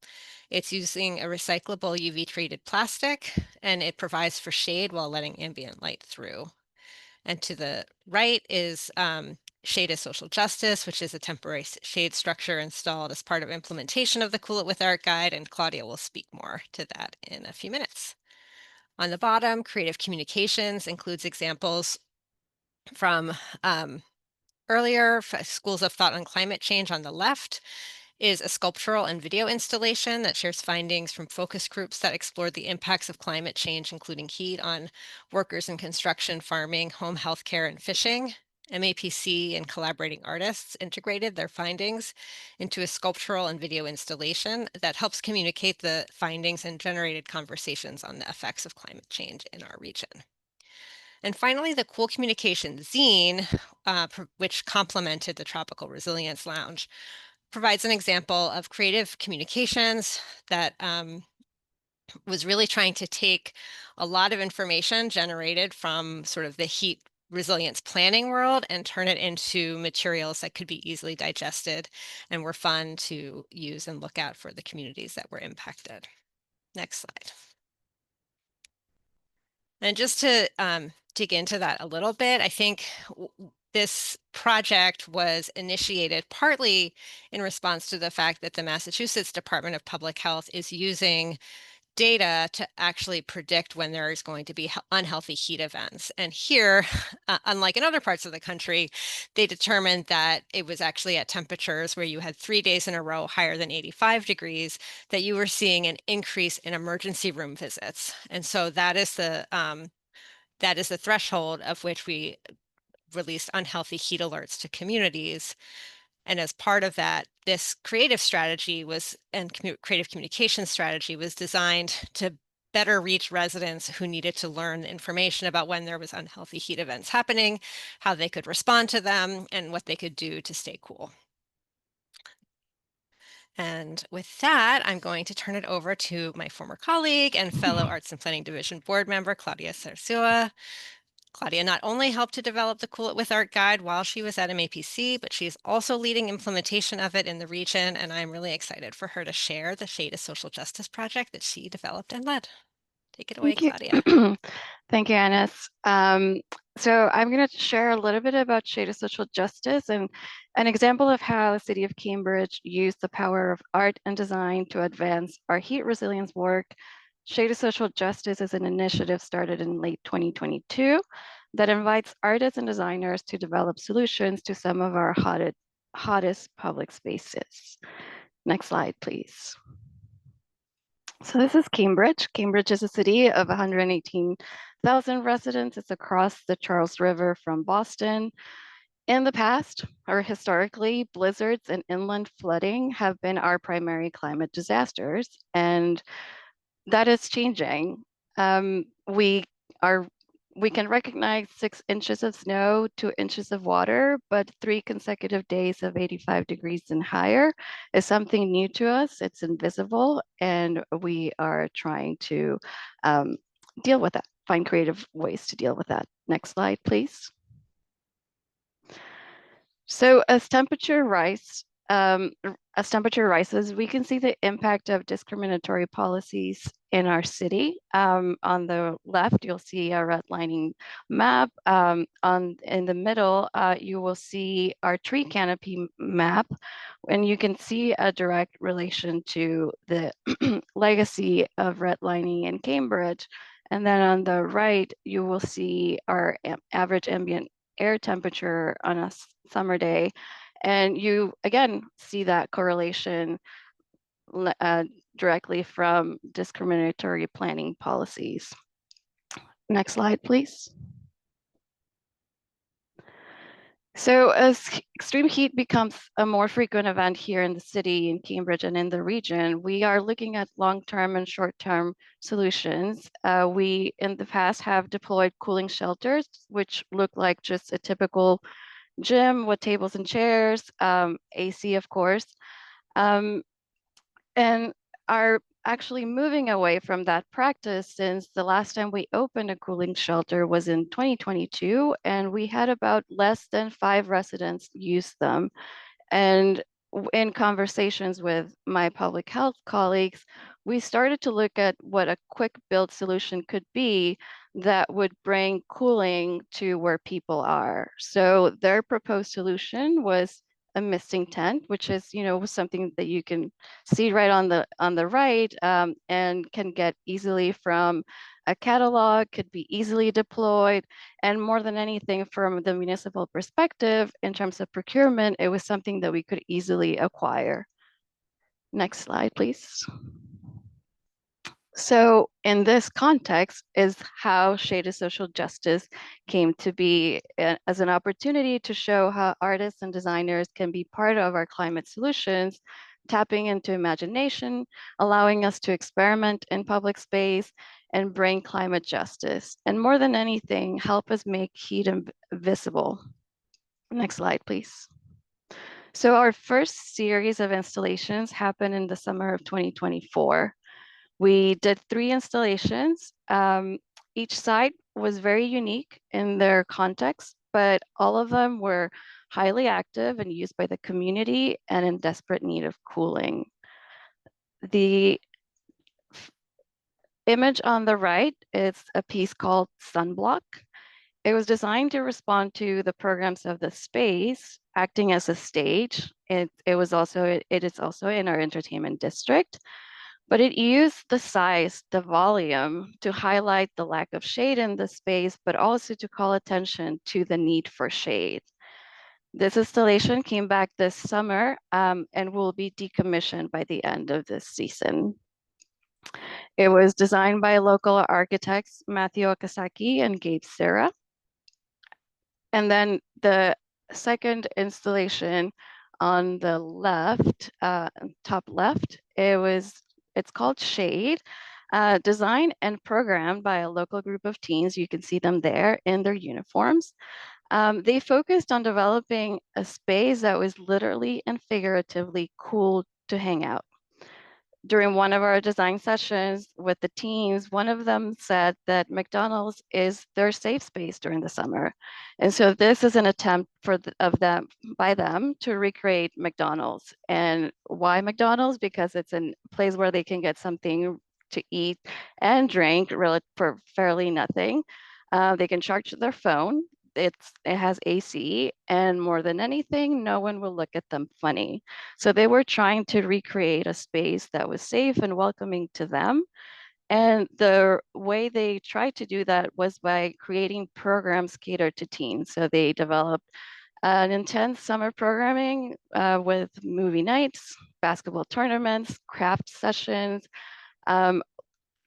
It's using a recyclable UV-treated plastic, and it provides for shade while letting ambient light through. And to the right is Shade as Social Justice, which is a temporary shade structure installed as part of implementation of the Cool It With Art Guide, and Claudia will speak more to that in a few minutes. On the bottom, Creative Communications includes examples from earlier Schools of Thought on Climate Change on the left, is a sculptural and video installation that shares findings from focus groups that explored the impacts of climate change, including heat, on workers in construction, farming, home healthcare, and fishing. MAPC and collaborating artists integrated their findings into a sculptural and video installation that helps communicate the findings and generated conversations on the effects of climate change in our region. And finally, the Cool Communication zine, which complemented the Tropical Resilience Lounge, provides an example of creative communications that was really trying to take a lot of information generated from sort of the heat resilience planning world and turn it into materials that could be easily digested and were fun to use and look at for the communities that were impacted. Next slide. And just to dig into that a little bit, I think this project was initiated partly in response to the fact that the Massachusetts Department of Public Health is using data to actually predict when there is going to be unhealthy heat events. And here, unlike in other parts of the country, they determined that it was actually at temperatures where you had 3 days in a row higher than 85 degrees that you were seeing an increase in emergency room visits. And so that is the threshold of which we released unhealthy heat alerts to communities. And as part of that, this creative strategy creative communication strategy was designed to better reach residents who needed to learn the information about when there was unhealthy heat events happening, how they could respond to them, and what they could do to stay cool. And with that, I'm going to turn it over to my former colleague and fellow Arts and Planning Division board member, Claudia Sarsua. Claudia not only helped to develop the Cool It With Art Guide while she was at MAPC, but she's also leading implementation of it in the region, and I'm really excited for her to share the Shade of Social Justice project that she developed and led. Take it away, Claudia. Thank you, Anis. So I'm going to share a little bit about Shade of Social Justice and an example of how the City of Cambridge used the power of art and design to advance our heat resilience work. Shade of Social Justice is an initiative started in late 2022 that invites artists and designers to develop solutions to some of our hottest public spaces. Next slide, please. So this is Cambridge. Cambridge is a city of 118,000 residents. It's across the Charles River from Boston. In the past, or historically, blizzards and inland flooding have been our primary climate disasters, and that is changing. We can recognize 6 inches of snow, 2 inches of water, but 3 consecutive days of 85 degrees and higher is something new to us. It's invisible, and we are trying to deal with that, find creative ways to deal with that. Next slide, please. So as temperature rises, we can see the impact of discriminatory policies in our city. On the left, you'll see a redlining map. In the middle, you will see our tree canopy map, and you can see a direct relation to the legacy of redlining in Cambridge. And then on the right, you will see our average ambient air temperature on a summer day. And you again see that correlation directly from discriminatory planning policies. Next slide, please. So as extreme heat becomes a more frequent event here in the city, in Cambridge, and in the region, we are looking at long-term and short-term solutions. We, in the past, have deployed cooling shelters, which look like just a typical gym with tables and chairs, AC, of course, and are actually moving away from that practice since the last time we opened a cooling shelter was in 2022, and we had about less than 5 residents use them. And in conversations with my public health colleagues, we started to look at what a quick build solution could be that would bring cooling to where people are. So their proposed solution was a misting tent, which is, something that you can see right on the right, and can get easily from a catalog, could be easily deployed. And more than anything, from the municipal perspective, in terms of procurement, it was something that we could easily acquire. Next slide, please. So in this context is how shaded social justice came to be as an opportunity to show how artists and designers can be part of our climate solutions, tapping into imagination, allowing us to experiment in public space and bring climate justice. And more than anything, help us make heat invisible. Next slide, please. So our first series of installations happened in the summer of 2024. We did 3 installations. Each site was very unique in their context, but all of them were highly active and used by the community and in desperate need of cooling. The image on the right is a piece called Sunblock. It was designed to respond to the programs of the space, acting as a stage. It is also in our entertainment district. But it used the size, the volume to highlight the lack of shade in the space, but also to call attention to the need for shade. This installation came back this summer, and will be decommissioned by the end of this season. It was designed by local architects Matthew Okazaki and Gabe Serra. And then the second installation on the left, top left, it's called Shade, designed and programmed by a local group of teens. You can see them there in their uniforms. They focused on developing a space that was literally and figuratively cool to hang out. During one of our design sessions with the teens, one of them said that McDonald's is their safe space during the summer. And so this is an attempt by them to recreate McDonald's. And why McDonald's? Because it's a place where they can get something to eat and drink for fairly nothing. They can charge their phone. It has AC, and more than anything, no one will look at them funny. So they were trying to recreate a space that was safe and welcoming to them. And the way they tried to do that was by creating programs catered to teens. So they developed an intense summer programming with movie nights, basketball tournaments, craft sessions,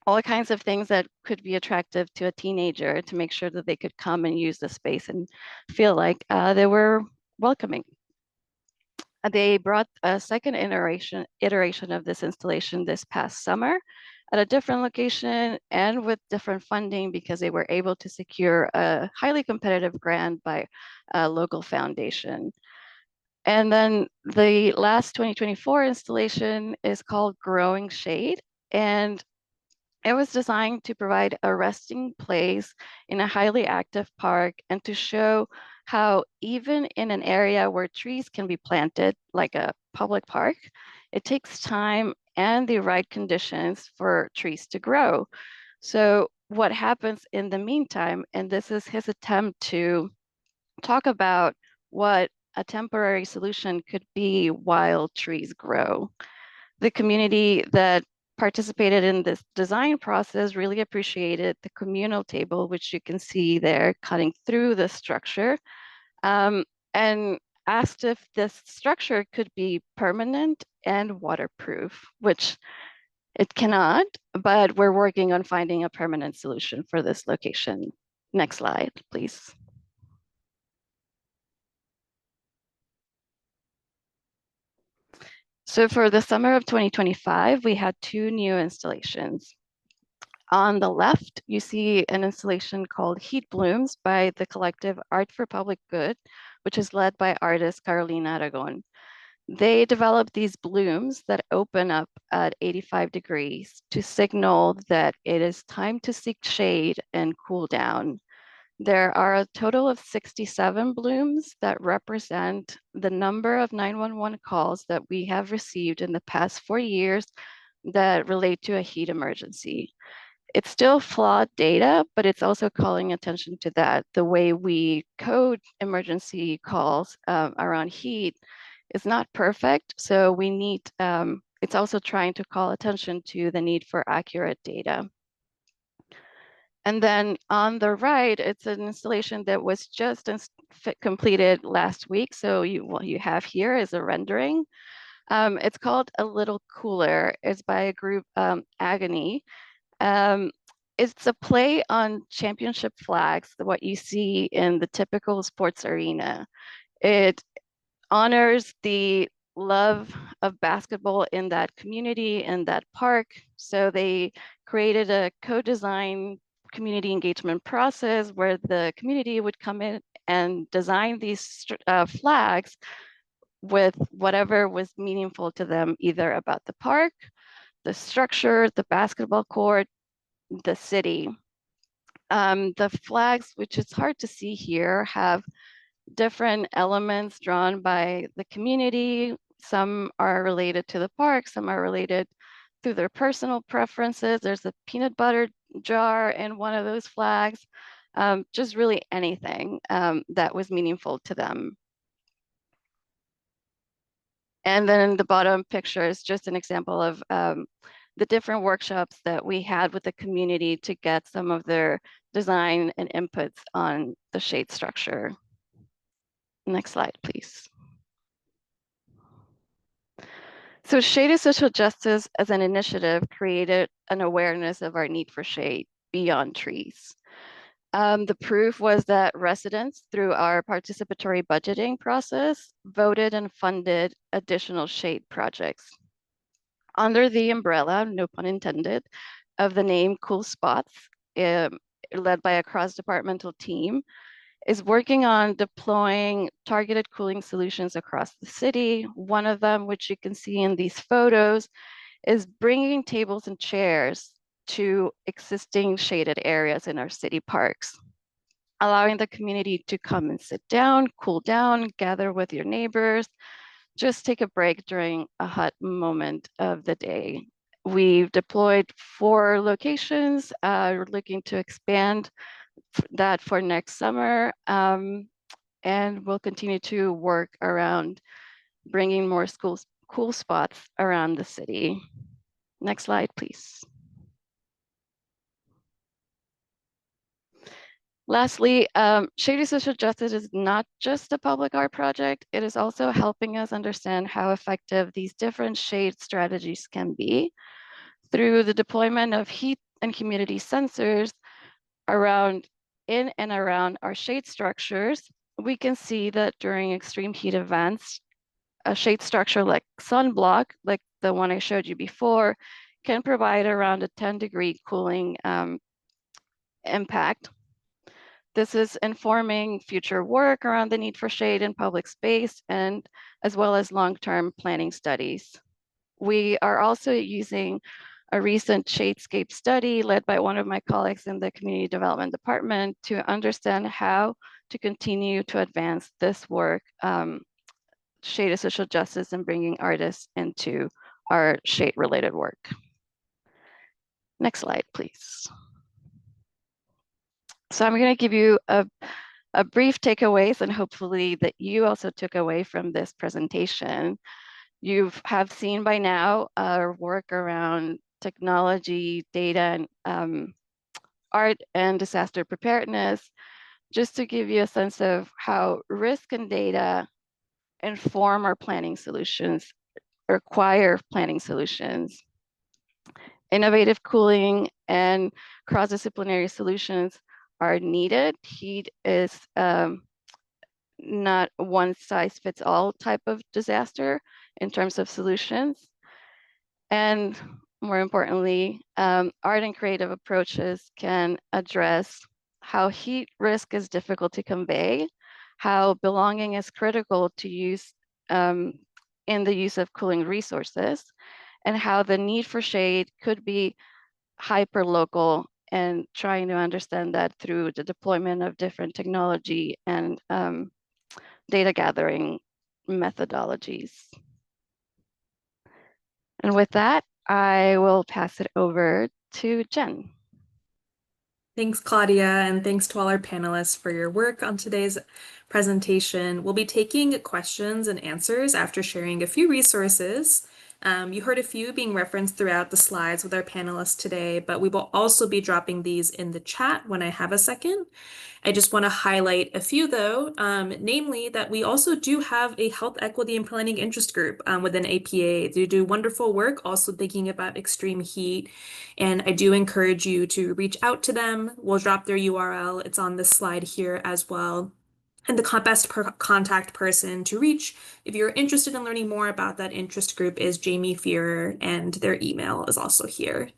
all kinds of things that could be attractive to a teenager to make sure that they could come and use the space and feel like they were welcoming. They brought a second iteration of this installation this past summer at a different location and with different funding because they were able to secure a highly competitive grant by a local foundation. And then the last 2024 installation is called Growing Shade. And it was designed to provide a resting place in a highly active park and to show how even in an area where trees can be planted, like a public park, it takes time and the right conditions for trees to grow. So what happens in the meantime, and this is his attempt to talk about what a temporary solution could be while trees grow. The community that participated in this design process really appreciated the communal table, which you can see there cutting through the structure, and asked if this structure could be permanent and waterproof, which it cannot, but we're working on finding a permanent solution for this location. Next slide, please. So for the summer of 2025, we had 2 new installations. On the left, you see an installation called Heat Blooms by the collective Art for Public Good, which is led by artist Carolina Aragon. They developed these blooms that open up at 85 degrees to signal that it is time to seek shade and cool down. There are a total of 67 blooms that represent the number of 911 calls that we have received in the past 4 years that relate to a heat emergency. It's still flawed data, but it's also calling attention to that. The way we code emergency calls around heat is not perfect. So we need, it's also trying to call attention to the need for accurate data. And then on the right, it's an installation that was just completed last week. So what you have here is a rendering. It's called A Little Cooler. It's by a group, Agony. It's a play on championship flags, what you see in the typical sports arena. It honors the love of basketball in that community, in that park. So they created a co-design community engagement process where the community would come in and design these flags with whatever was meaningful to them, either about the park, the structure, the basketball court, the city. The flags, which is hard to see here, have different elements drawn by the community. Some are related to the park, some are related through their personal preferences. There's a peanut butter jar in one of those flags. Just really anything that was meaningful to them. And then the bottom picture is just an example of the different workshops that we had with the community to get some of their design and inputs on the shade structure. Next slide, please. So Shade is Social Justice as an initiative created an awareness of our need for shade beyond trees. The proof was that residents, through our participatory budgeting process, voted and funded additional shade projects. Under the umbrella, no pun intended, of the name Cool Spots, led by a cross-departmental team, is working on deploying targeted cooling solutions across the city. One of them, which you can see in these photos, is bringing tables and chairs to existing shaded areas in our city parks, allowing the community to come and sit down, cool down, gather with your neighbors, just take a break during a hot moment of the day. We've deployed 4 locations. We're looking to expand that for next summer. And we'll continue to work around bringing more cool spots around the city. Next slide, please. Lastly, Shady Social Justice is not just a public art project. It is also helping us understand how effective these different shade strategies can be. Through the deployment of heat and humidity sensors in and around our shade structures, we can see that during extreme heat events, a shade structure like sunblock, like the one I showed you before, can provide around a 10-degree cooling impact. This is informing future work around the need for shade in public space, and as well as long-term planning studies. We are also using a recent shadescape study led by one of my colleagues in the community development department to understand how to continue to advance this work, shade of social justice, and bringing artists into our shade-related work. Next slide, please. So I'm going to give you a brief takeaways, and hopefully that you also took away from this presentation. You have seen by now our work around technology, data, and art and disaster preparedness, just to give you a sense of how risk and data inform our planning solutions, require planning solutions. Innovative cooling and cross-disciplinary solutions are needed. Heat is not one size fits all type of disaster in terms of solutions. And more importantly, art and creative approaches can address how heat risk is difficult to convey, how belonging is critical to use in the use of cooling resources, and how the need for shade could be hyper-local, and trying to understand that through the deployment of different technology and data gathering methodologies. And with that, I will pass it over to Jen. Thanks, Claudia, and thanks to all our panelists for your work on today's presentation. We'll be taking questions and answers after sharing a few resources. You heard a few being referenced throughout the slides with our panelists today, but we will also be dropping these in the chat when I have a second. I just want to highlight a few though, namely that we also do have a health equity and planning interest group within APA. They do wonderful work also thinking about extreme heat, and I do encourage you to reach out to them. We'll drop their URL. It's on this slide here as well. And the best contact person to reach if you're interested in learning more about that interest group is Jamie Fearer, and their email is also here.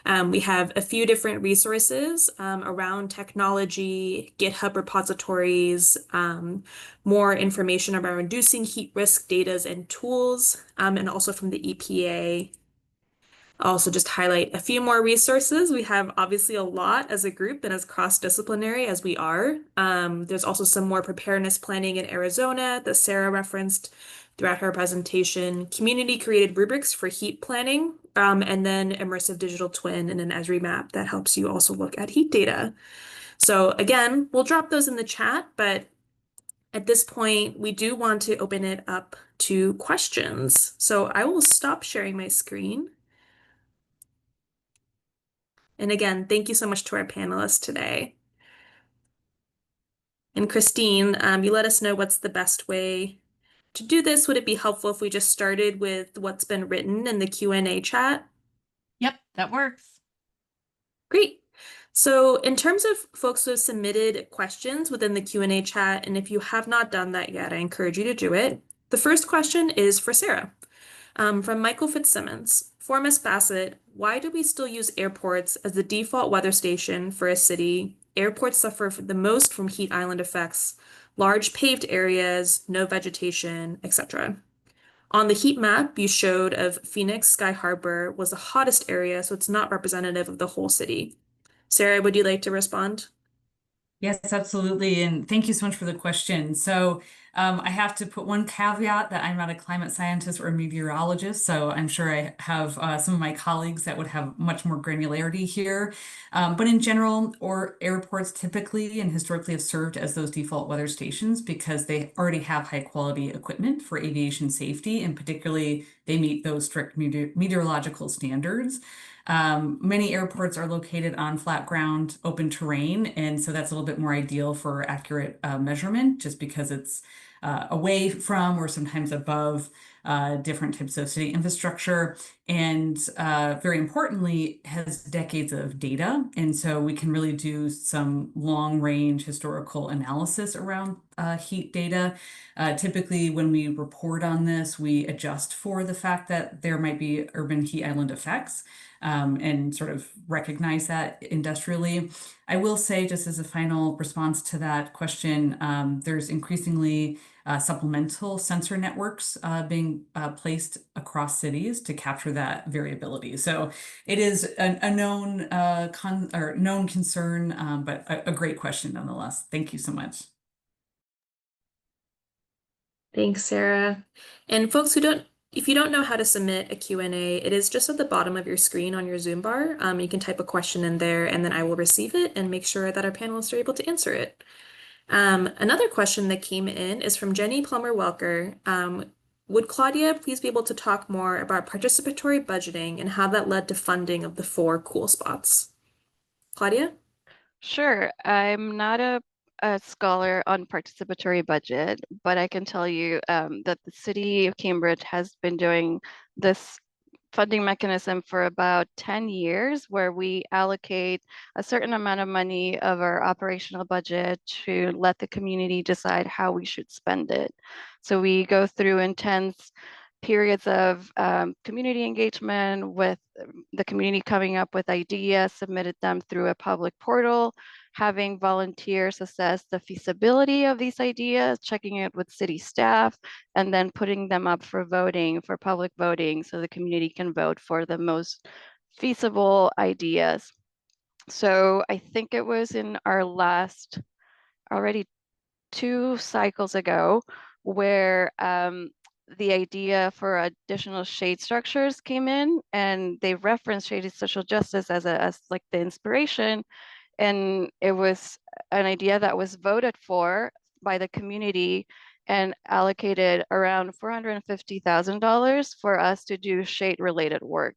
We have a few different resources around technology, GitHub repositories, more information about reducing heat risk data and tools, and also from the EPA. I'll also just highlight a few more resources. We have obviously a lot as a group and as cross-disciplinary as we are. There's also some more preparedness planning in Arizona that Sarah referenced throughout her presentation, community-created rubrics for heat planning, and then immersive digital twin and an Esri map that helps you also look at heat data. So again, we'll drop those in the chat, but at this point, we do want to open it up to questions. So I will stop sharing my screen. And again, thank you so much to our panelists today. And Christine, you let us know what's the best way to do this. Would it be helpful if we just started with what's been written in the Q&A chat? Yep, that works. Great. So in terms of folks who have submitted questions within the Q&A chat, and if you have not done that yet, I encourage you to do it. The first question is for Sarah. From Michael Fitzsimmons. For Ms. Bassett, why do we still use airports as the default weather station for a city? Airports suffer the most from heat island effects, large paved areas, no vegetation, etc. On the heat map you showed of Phoenix Sky Harbor was the hottest area, so it's not representative of the whole city. Sarah, would you like to respond? Yes, absolutely. And thank you so much for the question. So I have to put one caveat that I'm not a climate scientist or a meteorologist, so I'm sure I have some of my colleagues that would have much more granularity here. But in general, or airports typically and historically have served as those default weather stations because they already have high quality equipment for aviation safety, and particularly they meet those strict meteorological standards. Many airports are located on flat ground, open terrain, and so that's a little bit more ideal for accurate measurement just because it's away from or sometimes above different types of city infrastructure, and very importantly, has decades of data. And so we can really do some long range historical analysis around heat data. Typically, when we report on this, we adjust for the fact that there might be urban heat island effects. And sort of recognize that industrially. I will say, just as a final response to that question, there's increasingly supplemental sensor networks being placed across cities to capture that variability. So it is a known known concern, but a great question nonetheless. Thank you so much. Thanks, Sarah. And folks if you don't know how to submit a Q&A, it is just at the bottom of your screen on your Zoom bar. You can type a question in there and then I will receive it and make sure that our panelists are able to answer it. Another question that came in is from Jenny Plummer-Welker. Would Claudia please be able to talk more about participatory budgeting and how that led to funding of the 4 cool spots? Claudia? Sure. I'm not a scholar on participatory budget, but I can tell you that the city of Cambridge has been doing this funding mechanism for about 10 years, where we allocate a certain amount of money of our operational budget to let the community decide how we should spend it. So we go through intense periods of community engagement with the community coming up with ideas, submitted them through a public portal, having volunteers assess the feasibility of these ideas, checking it with city staff, and then putting them up for voting, for public voting, so the community can vote for the most feasible ideas. So I think it was in our last, already 2 cycles ago, where the idea for additional shade structures came in, and they referenced shaded social justice as like the inspiration. And it was an idea that was voted for by the community and allocated around $450,000 for us to do shade related work.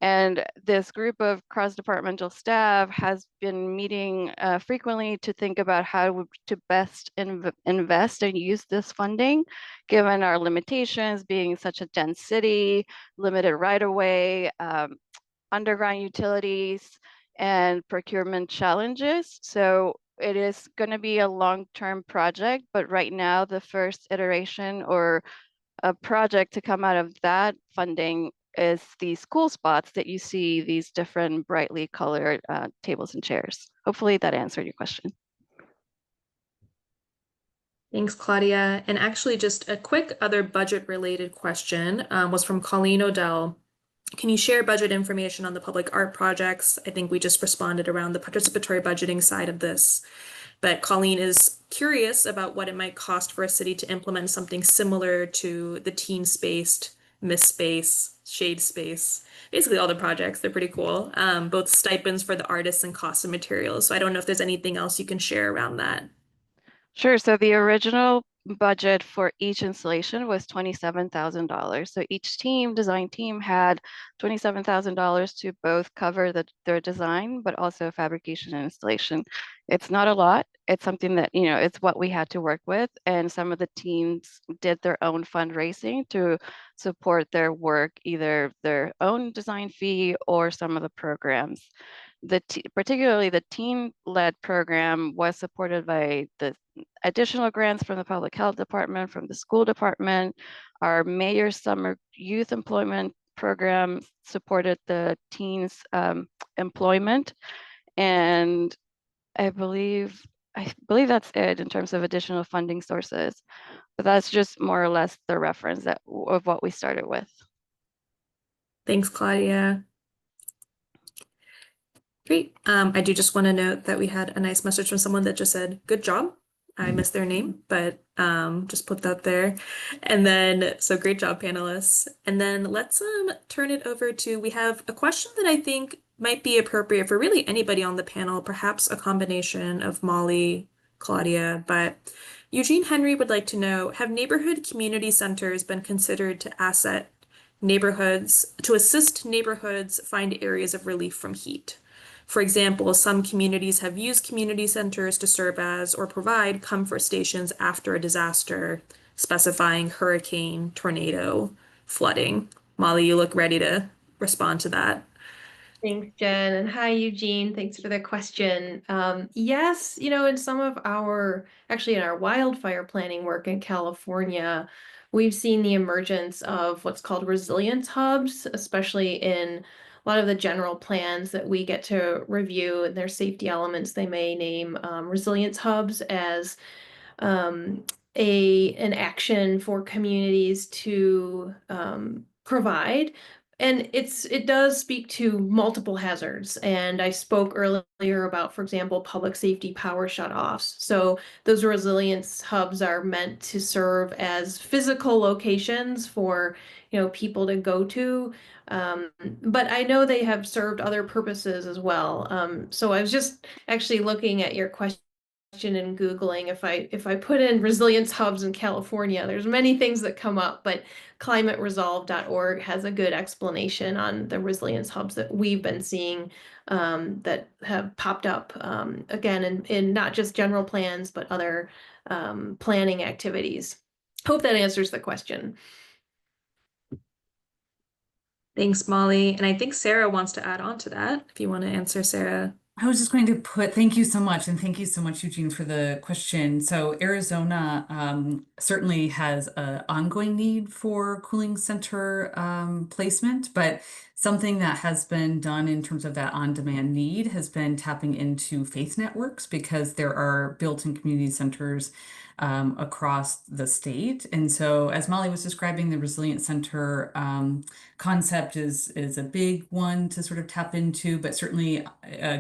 And this group of cross-departmental staff has been meeting frequently to think about how to best invest and use this funding, given our limitations, being such a dense city, limited right-of-way, underground utilities, and procurement challenges. So it is going to be a long-term project, but right now the first iteration or a project to come out of that funding is these cool spots that you see, these different brightly colored tables and chairs. Hopefully that answered your question. Thanks, Claudia. And actually, just a quick other budget-related question was from Colleen Odell. Can you share budget information on the public art projects? I think we just responded around the participatory budgeting side of this. But Colleen is curious about what it might cost for a city to implement something similar to the teen spaced, Miss Space, Shade Space, basically all the projects. They're pretty cool. Both stipends for the artists and cost of materials. So I don't know if there's anything else you can share around that. Sure. So the original budget for each installation was $27,000. So each design team had $27,000 to both cover their design, but also fabrication and installation. It's not a lot. It's something that, it's what we had to work with. And some of the teams did their own fundraising to support their work, either their own design fee or some of the programs. Particularly the teen-led program was supported by the additional grants from the public health department, from the school department. Our mayor's summer youth employment program supported the teens employment. And I believe that's it in terms of additional funding sources. But that's just more or less the reference of what we started with. Thanks, Claudia. Great. I do just want to note that we had a nice message from someone that just said, good job. I missed their name, but just put that there. And then, so great job, panelists. And then let's turn it over to, we have a question that I think might be appropriate for really anybody on the panel, perhaps a combination of Molly, Claudia, but Eugene Henry would like to know, have neighborhood community centers been considered to assist neighborhoods find areas of relief from heat? For example, some communities have used community centers to serve as or provide comfort stations after a disaster, specifying hurricane, tornado, flooding. Molly, you look ready to respond to that. Thanks, Jen. And hi, Eugene. Thanks for the question. Yes, in some of actually in our wildfire planning work in California, we've seen the emergence of what's called resilience hubs, especially in a lot of the general plans that we get to review and their safety elements. They may name resilience hubs as an action for communities to provide And it does speak to multiple hazards. And I spoke earlier about, for example, public safety power shutoffs. So those resilience hubs are meant to serve as physical locations for, people to go to. But I know they have served other purposes as well. So I was just actually looking at your question and Googling. If I put in resilience hubs in California, there's many things that come up, but climateresolve.org has a good explanation on the resilience hubs that we've been seeing, that have popped up, again in not just general plans, but other planning activities. Hope that answers the question. Thanks, Molly. And I think Sarah wants to add on to that. If you want to answer, Sarah. I was just going to thank you so much, and thank you so much, Eugene, for the question. So Arizona certainly has an ongoing need for cooling center placement, but something that has been done in terms of that on-demand need has been tapping into faith networks, because there are built-in community centers across the state. And so, as Molly was describing, the Resilient Center concept is a big one to sort of tap into, but certainly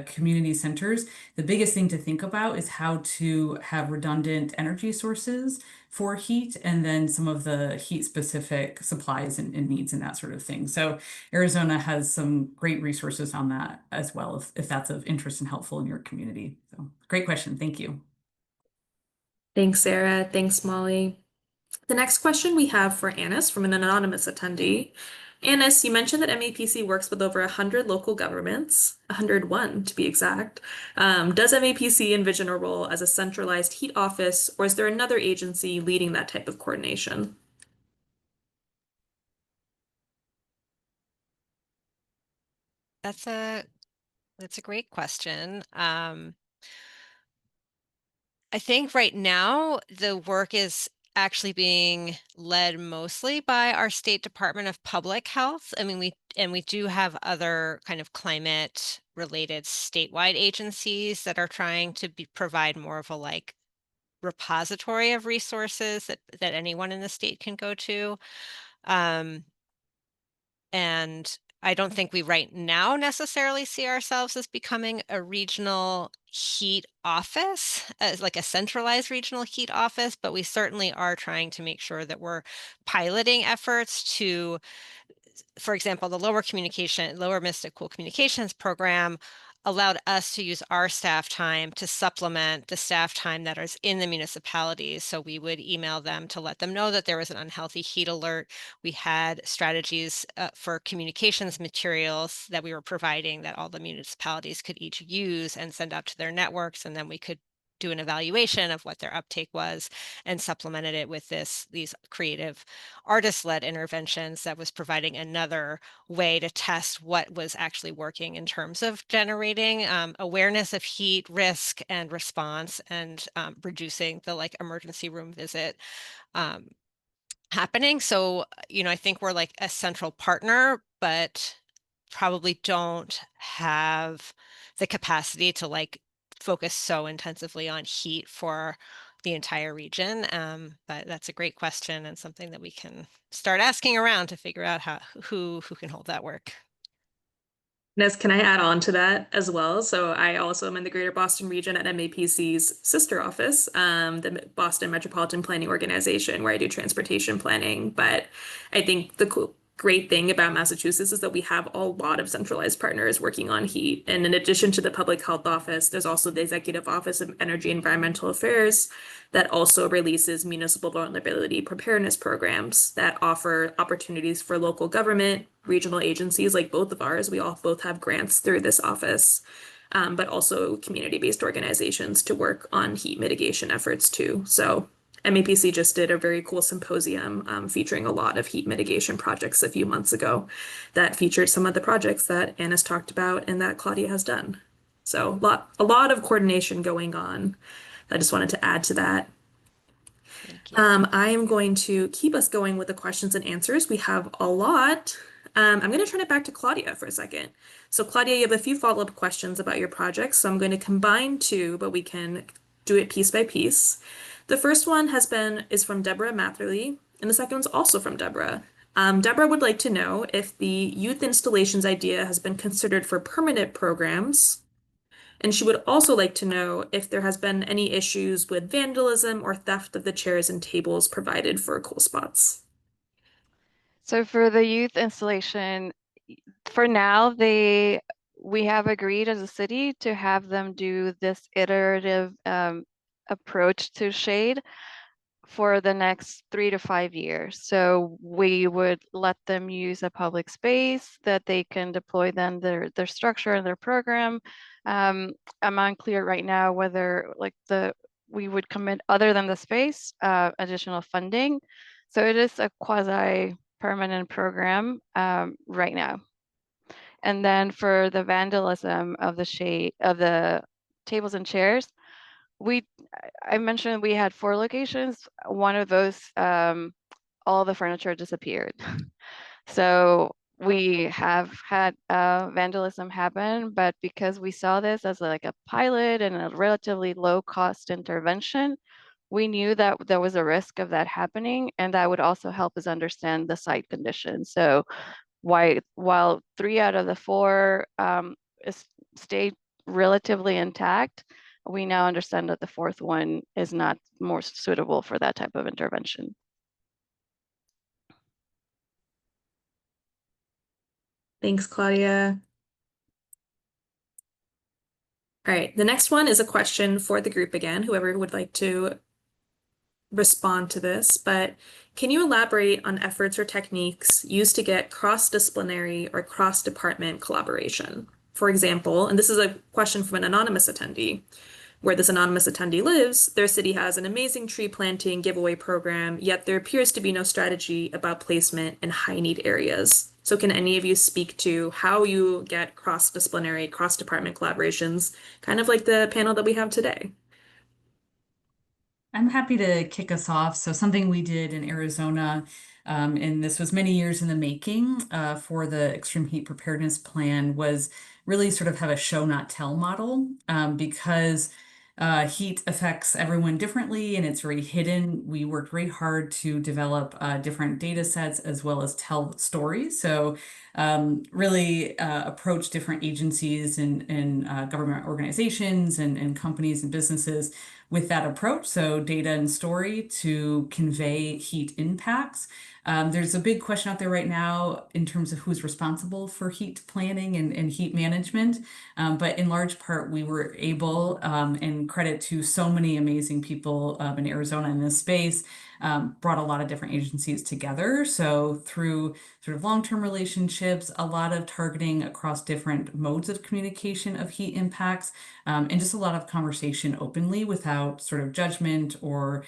community centers. The biggest thing to think about is how to have redundant energy sources for heat, and then some of the heat specific supplies and needs and that sort of thing. So Arizona has some great resources on that as well, if that's of interest and helpful in your community. So great question. Thank you. Thanks, Sarah. Thanks, Molly. The next question we have for Anis from an anonymous attendee. Anis, you mentioned that MAPC works with over 100 local governments, 101 to be exact. Does MAPC envision a role as a centralized heat office, or is there another agency leading that type of coordination? That's a great question. I think right now the work is actually being led mostly by our State Department of Public Health. I mean, we do have other kind of climate related statewide agencies that are trying to provide more of a like repository of resources that anyone in the state can go to. And I don't think we right now necessarily see ourselves as becoming a regional heat office, as like a centralized regional heat office, but we certainly are trying to make sure that we're piloting efforts to, for example, the Lower Mystic Cool Communications program allowed us to use our staff time to supplement the staff time that is in the municipalities. So we would email them to let them know that there was an unhealthy heat alert. We had strategies for communications materials that we were providing that all the municipalities could each use and send out to their networks, and then we could do an evaluation of what their uptake was and supplemented it with these creative artist-led interventions that was providing another way to test what was actually working in terms of generating awareness of heat risk and response, and reducing the like emergency room visit happening. So, I think we're like a central partner, but probably don't have the capacity to like focus so intensively on heat for the entire region. But that's a great question, and something that we can start asking around to figure out who can hold that work. Nes, can I add on to that as well? So I also am in the Greater Boston region at MAPC's sister office, the Boston Metropolitan Planning Organization, where I do transportation planning. But I think the great thing about Massachusetts is that we have a lot of centralized partners working on heat. And in addition to the Public Health Office, there's also the Executive Office of Energy and Environmental Affairs that also releases municipal vulnerability preparedness programs that offer opportunities for local government, regional agencies like both of ours. We all both have grants through this office, but also community-based organizations to work on heat mitigation efforts too. So MAPC just did a very cool symposium featuring a lot of heat mitigation projects a few months ago that featured some of the projects that Anna's talked about and that Claudia has done. So a lot of coordination going on. I just wanted to add to that. Thank you. I am going to keep us going with the questions and answers. We have a lot. I'm going to turn it back to Claudia for a second. So Claudia, you have a few follow-up questions about your project. So I'm going to combine two, but we can do it piece by piece. The first one is from Deborah Matherly, and the second one's also from Deborah. Deborah would like to know if the youth installations idea has been considered for permanent programs. And she would also like to know if there has been any issues with vandalism or theft of the chairs and tables provided for cool spots. So for the youth installation, for now, we have agreed as a city to have them do this iterative approach to shade for the next 3 to 5 years. So we would let them use a public space that they can deploy then their structure and their program. I'm unclear right now whether we would commit other than the space, additional funding. So it is a quasi permanent program right now. And then for the vandalism of the shade of the tables and chairs, I mentioned we had 4 locations. One of those, all the furniture disappeared. So we have had vandalism happen, but because we saw this as like a pilot and a relatively low cost intervention, we knew that there was a risk of that happening, and that would also help us understand the site conditions. So while 3 out of the 4 stayed relatively intact, we now understand that the 4th one is not more suitable for that type of intervention. Thanks, Claudia. All right, the next one is a question for the group again, whoever would like to respond to this, but can you elaborate on efforts or techniques used to get cross-disciplinary or cross-department collaboration? For example, and this is a question from an anonymous attendee, where this anonymous attendee lives, their city has an amazing tree planting giveaway program, yet there appears to be no strategy about placement in high need areas. So can any of you speak to how you get cross-disciplinary, cross-department collaborations, kind of like the panel that we have today? I'm happy to kick us off. So something we did in Arizona, and this was many years in the making for the extreme heat preparedness plan, was really sort of have a show not tell model because heat affects everyone differently and it's very hidden. We worked very hard to develop different data sets as well as tell stories. So really approach different agencies and government organizations and companies and businesses with that approach. So data and story to convey heat impacts. There's a big question out there right now in terms of who's responsible for heat planning and heat management. But in large part, we were able, and credit to so many amazing people in Arizona in this space, brought a lot of different agencies together. So through sort of long-term relationships, a lot of targeting across different modes of communication of heat impacts, and just a lot of conversation openly without sort of judgment or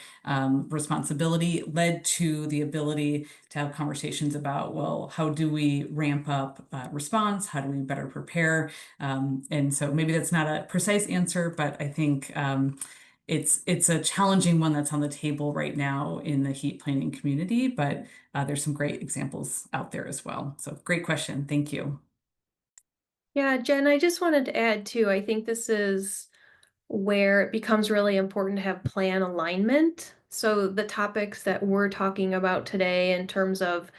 responsibility led to the ability to have conversations about, well, how do we ramp up response? How do we better prepare? And so maybe that's not a precise answer, but I think it's a challenging one that's on the table right now in the heat planning community, but there's some great examples out there as well. So great question. Thank you. Yeah, Jen, I just wanted to add too, I think this is where it becomes really important to have plan alignment. So the topics that we're talking about today in terms of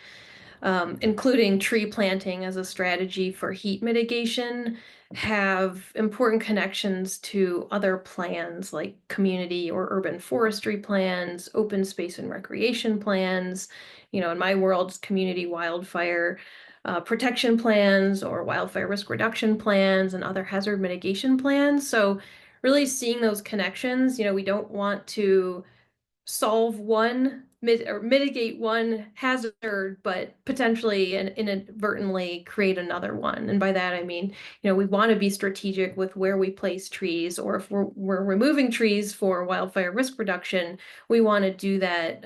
including tree planting as a strategy for heat mitigation, have important connections to other plans like community or urban forestry plans, open space and recreation plans. You know, in my world, community wildfire protection plans or wildfire risk reduction plans and other hazard mitigation plans. So really seeing those connections, you know, we don't want to solve one or mitigate one hazard, but potentially and inadvertently create another one. And by that, I mean, you know, we want to be strategic with where we place trees, or if we're removing trees for wildfire risk reduction, we want to do that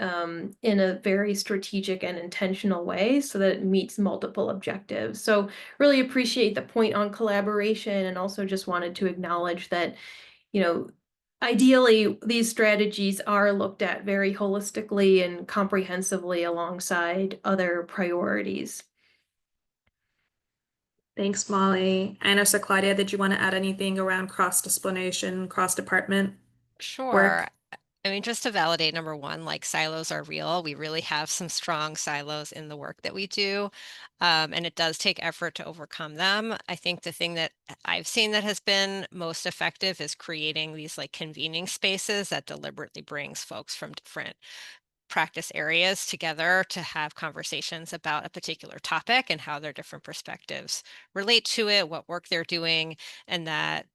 in a very strategic and intentional way so that it meets multiple objectives. So really appreciate the point on collaboration, and also just wanted to acknowledge that, you know, ideally, these strategies are looked at very holistically and comprehensively alongside other priorities. Thanks, Molly. I know, so Claudia, did you want to add anything around cross-disciplination, cross-department Sure. work? I mean, just to validate, number one, like silos are real. We really have some strong silos in the work that we do. And it does take effort to overcome them. I think the thing that I've seen that has been most effective is creating these like convening spaces that deliberately brings folks from different practice areas together to have conversations about a particular topic and how their different perspectives relate to it, what work they're doing, and that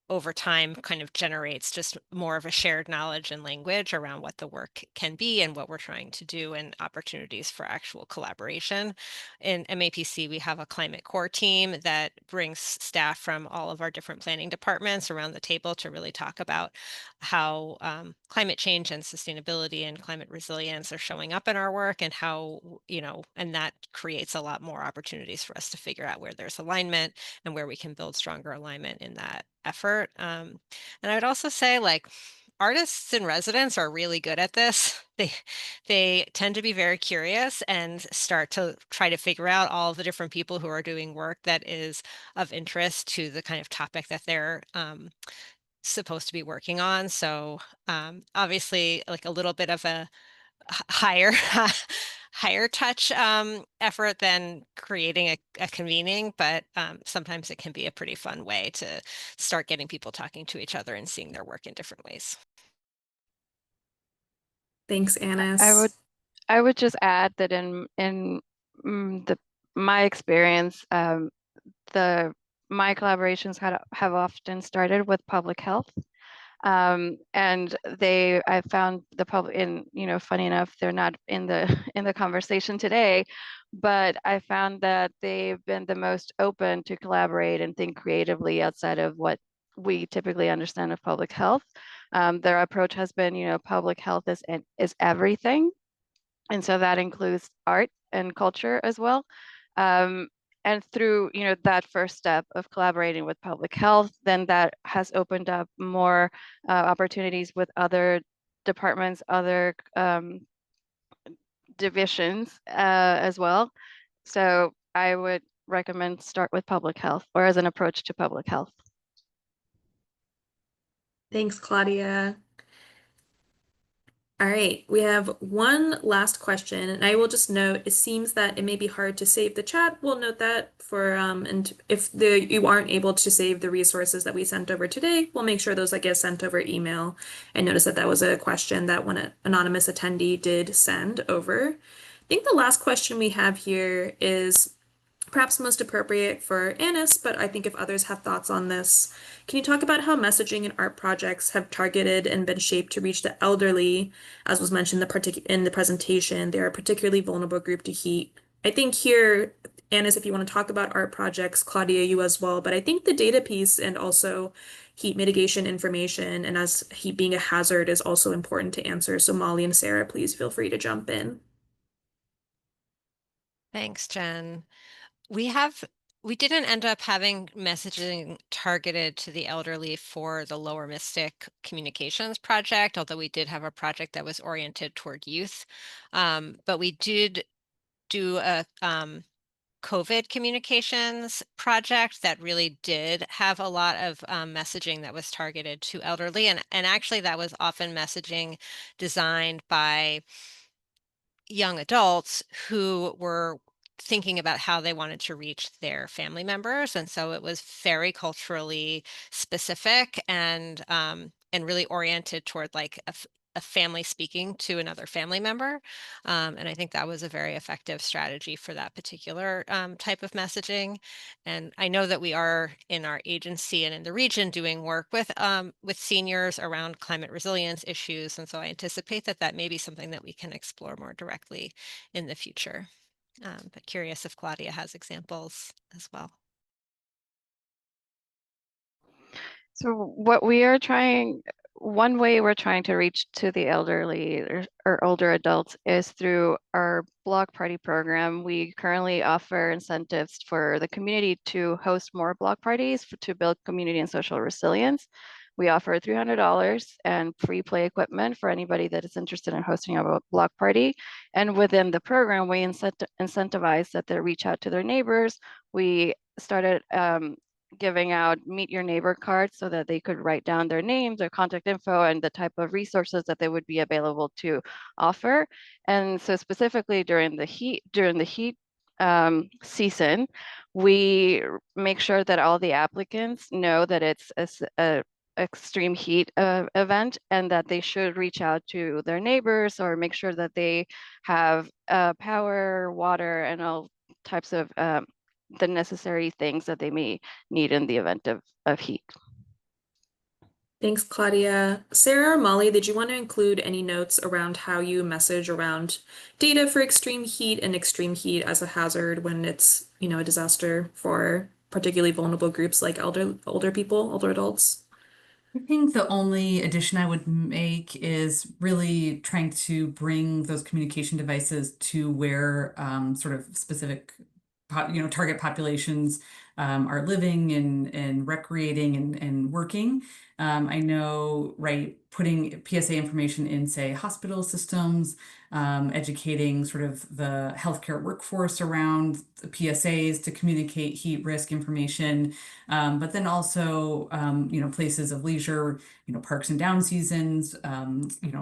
over time kind of generates just more of a shared knowledge and language around what the work can be and what we're trying to do and opportunities for actual collaboration. In MAPC, we have a climate core team that brings staff from all of our different planning departments around the table to really talk about how climate change and sustainability and climate resilience are showing up in our work, and how, and that creates a lot more opportunities for us to figure out where there's alignment and where we can build stronger alignment in that effort. And I would also say, like, artists in residence are really good at this. They tend to be very curious and start to try to figure out all the different people who are doing work that is of interest to the kind of topic that they're supposed to be working on. So obviously, like a little bit of a higher higher touch effort than creating a convening, but sometimes it can be a pretty fun way to start getting people talking to each other and seeing their work in different ways. Thanks, Annis. I would just add that in my experience, my collaborations have often started with public health. And I found the public, funny enough, they're not in the in the conversation today, but I found that they've been the most open to collaborate and think creatively outside of what we typically understand of public health. Their approach has been, public health is everything, and so that includes art and culture as well. Um, and through that first step of collaborating with public health, then that has opened up more opportunities with other departments, other divisions as well. So I would recommend start with public health, or as an approach to public health. Thanks, Claudia. All right, we have one last question, and I will just note, it seems that it may be hard to save the chat. We'll note that for, and if you aren't able to save the resources that we sent over today, we'll make sure those get sent over email. I noticed that that was a question that one anonymous attendee did send over. I think the last question we have here is perhaps most appropriate for Annis, but I think if others have thoughts on this, can you talk about how messaging and art projects have targeted and been shaped to reach the elderly? As was mentioned in the presentation, they're a particularly vulnerable group to heat. I think here, Annis, if you want to talk about art projects, Claudia, you as well, but I think the data piece and also heat mitigation information and as heat being a hazard is also important to answer. So Molly and Sarah, please feel free to jump in. Thanks, Jen. We didn't end up having messaging targeted to the elderly for the Lower Mystic Communications project, although we did have a project that was oriented toward youth. But we did do a COVID communications project that really did have a lot of messaging that was targeted to elderly. And actually that was often messaging designed by young adults who were thinking about how they wanted to reach their family members. And so it was very culturally specific and really oriented toward like a family speaking to another family member. And I think that was a very effective strategy for that particular type of messaging. And I know that we are in our agency and in the region doing work with seniors around climate resilience issues. And so I anticipate that that may be something that we can explore more directly in the future. But curious if Claudia has examples as well. So one way we're trying to reach to the elderly or older adults is through our block party program. We currently offer incentives for the community to host more block parties to build community and social resilience. We offer $300 and free play equipment for anybody that is interested in hosting a block party. And within the program, we incentivize that they reach out to their neighbors. We started giving out meet your neighbor cards so that they could write down their names, their contact info, and the type of resources that they would be available to offer. And so specifically during the heat season, we make sure that all the applicants know that it's a extreme heat event and that they should reach out to their neighbors or make sure that they have power, water, and all types of the necessary things that they may need in the event of heat. Thanks, Claudia. Sarah or Molly, did you want to include any notes around how you message around data for extreme heat and extreme heat as a hazard when it's, a disaster for particularly vulnerable groups like older people, older adults? I think the only addition I would make is really trying to bring those communication devices to where sort of specific, target populations are living and recreating and working. I know, right, putting PSA information in, say, hospital systems, educating sort of the healthcare workforce around the PSAs to communicate heat risk information, but then also, places of leisure, parks and down seasons,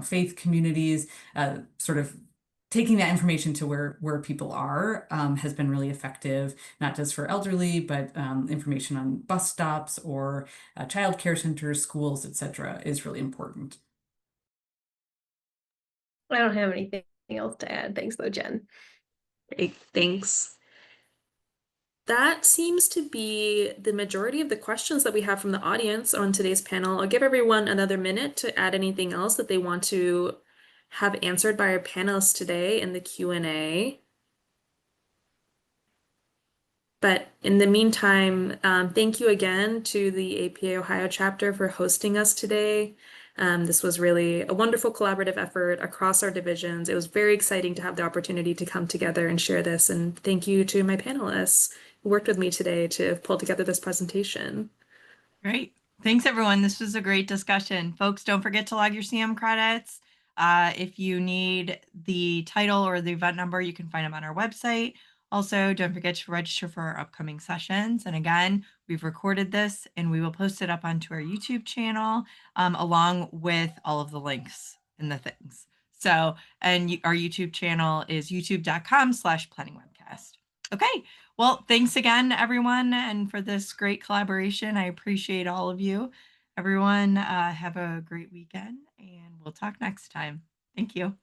faith communities, sort of taking that information to where people are has been really effective, not just for elderly, but information on bus stops or child care centers, schools, etc., is really important. I don't have anything else to add. Thanks, though, Jen. Great, thanks. That seems to be the majority of the questions that we have from the audience on today's panel. I'll give everyone another minute to add anything else that they want to have answered by our panelists today in the Q&A. But in the meantime, thank you again to the APA Ohio chapter for hosting us today. This was really a wonderful collaborative effort across our divisions. It was very exciting to have the opportunity to come together and share this. And thank you to my panelists who worked with me today to pull together this presentation. Great. Thanks, everyone. This was a great discussion. Folks, don't forget to log your CM credits. If you need the title or the event number, you can find them on our website. Also, don't forget to register for our upcoming sessions. And again, we've recorded this and we will post it up onto our YouTube channel along with all of the links and the things. So, and our YouTube channel is youtube.com/planningwebcast. Okay. Well, thanks again, everyone, and for this great collaboration. I appreciate all of you. Everyone, have a great weekend, and we'll talk next time. Thank you.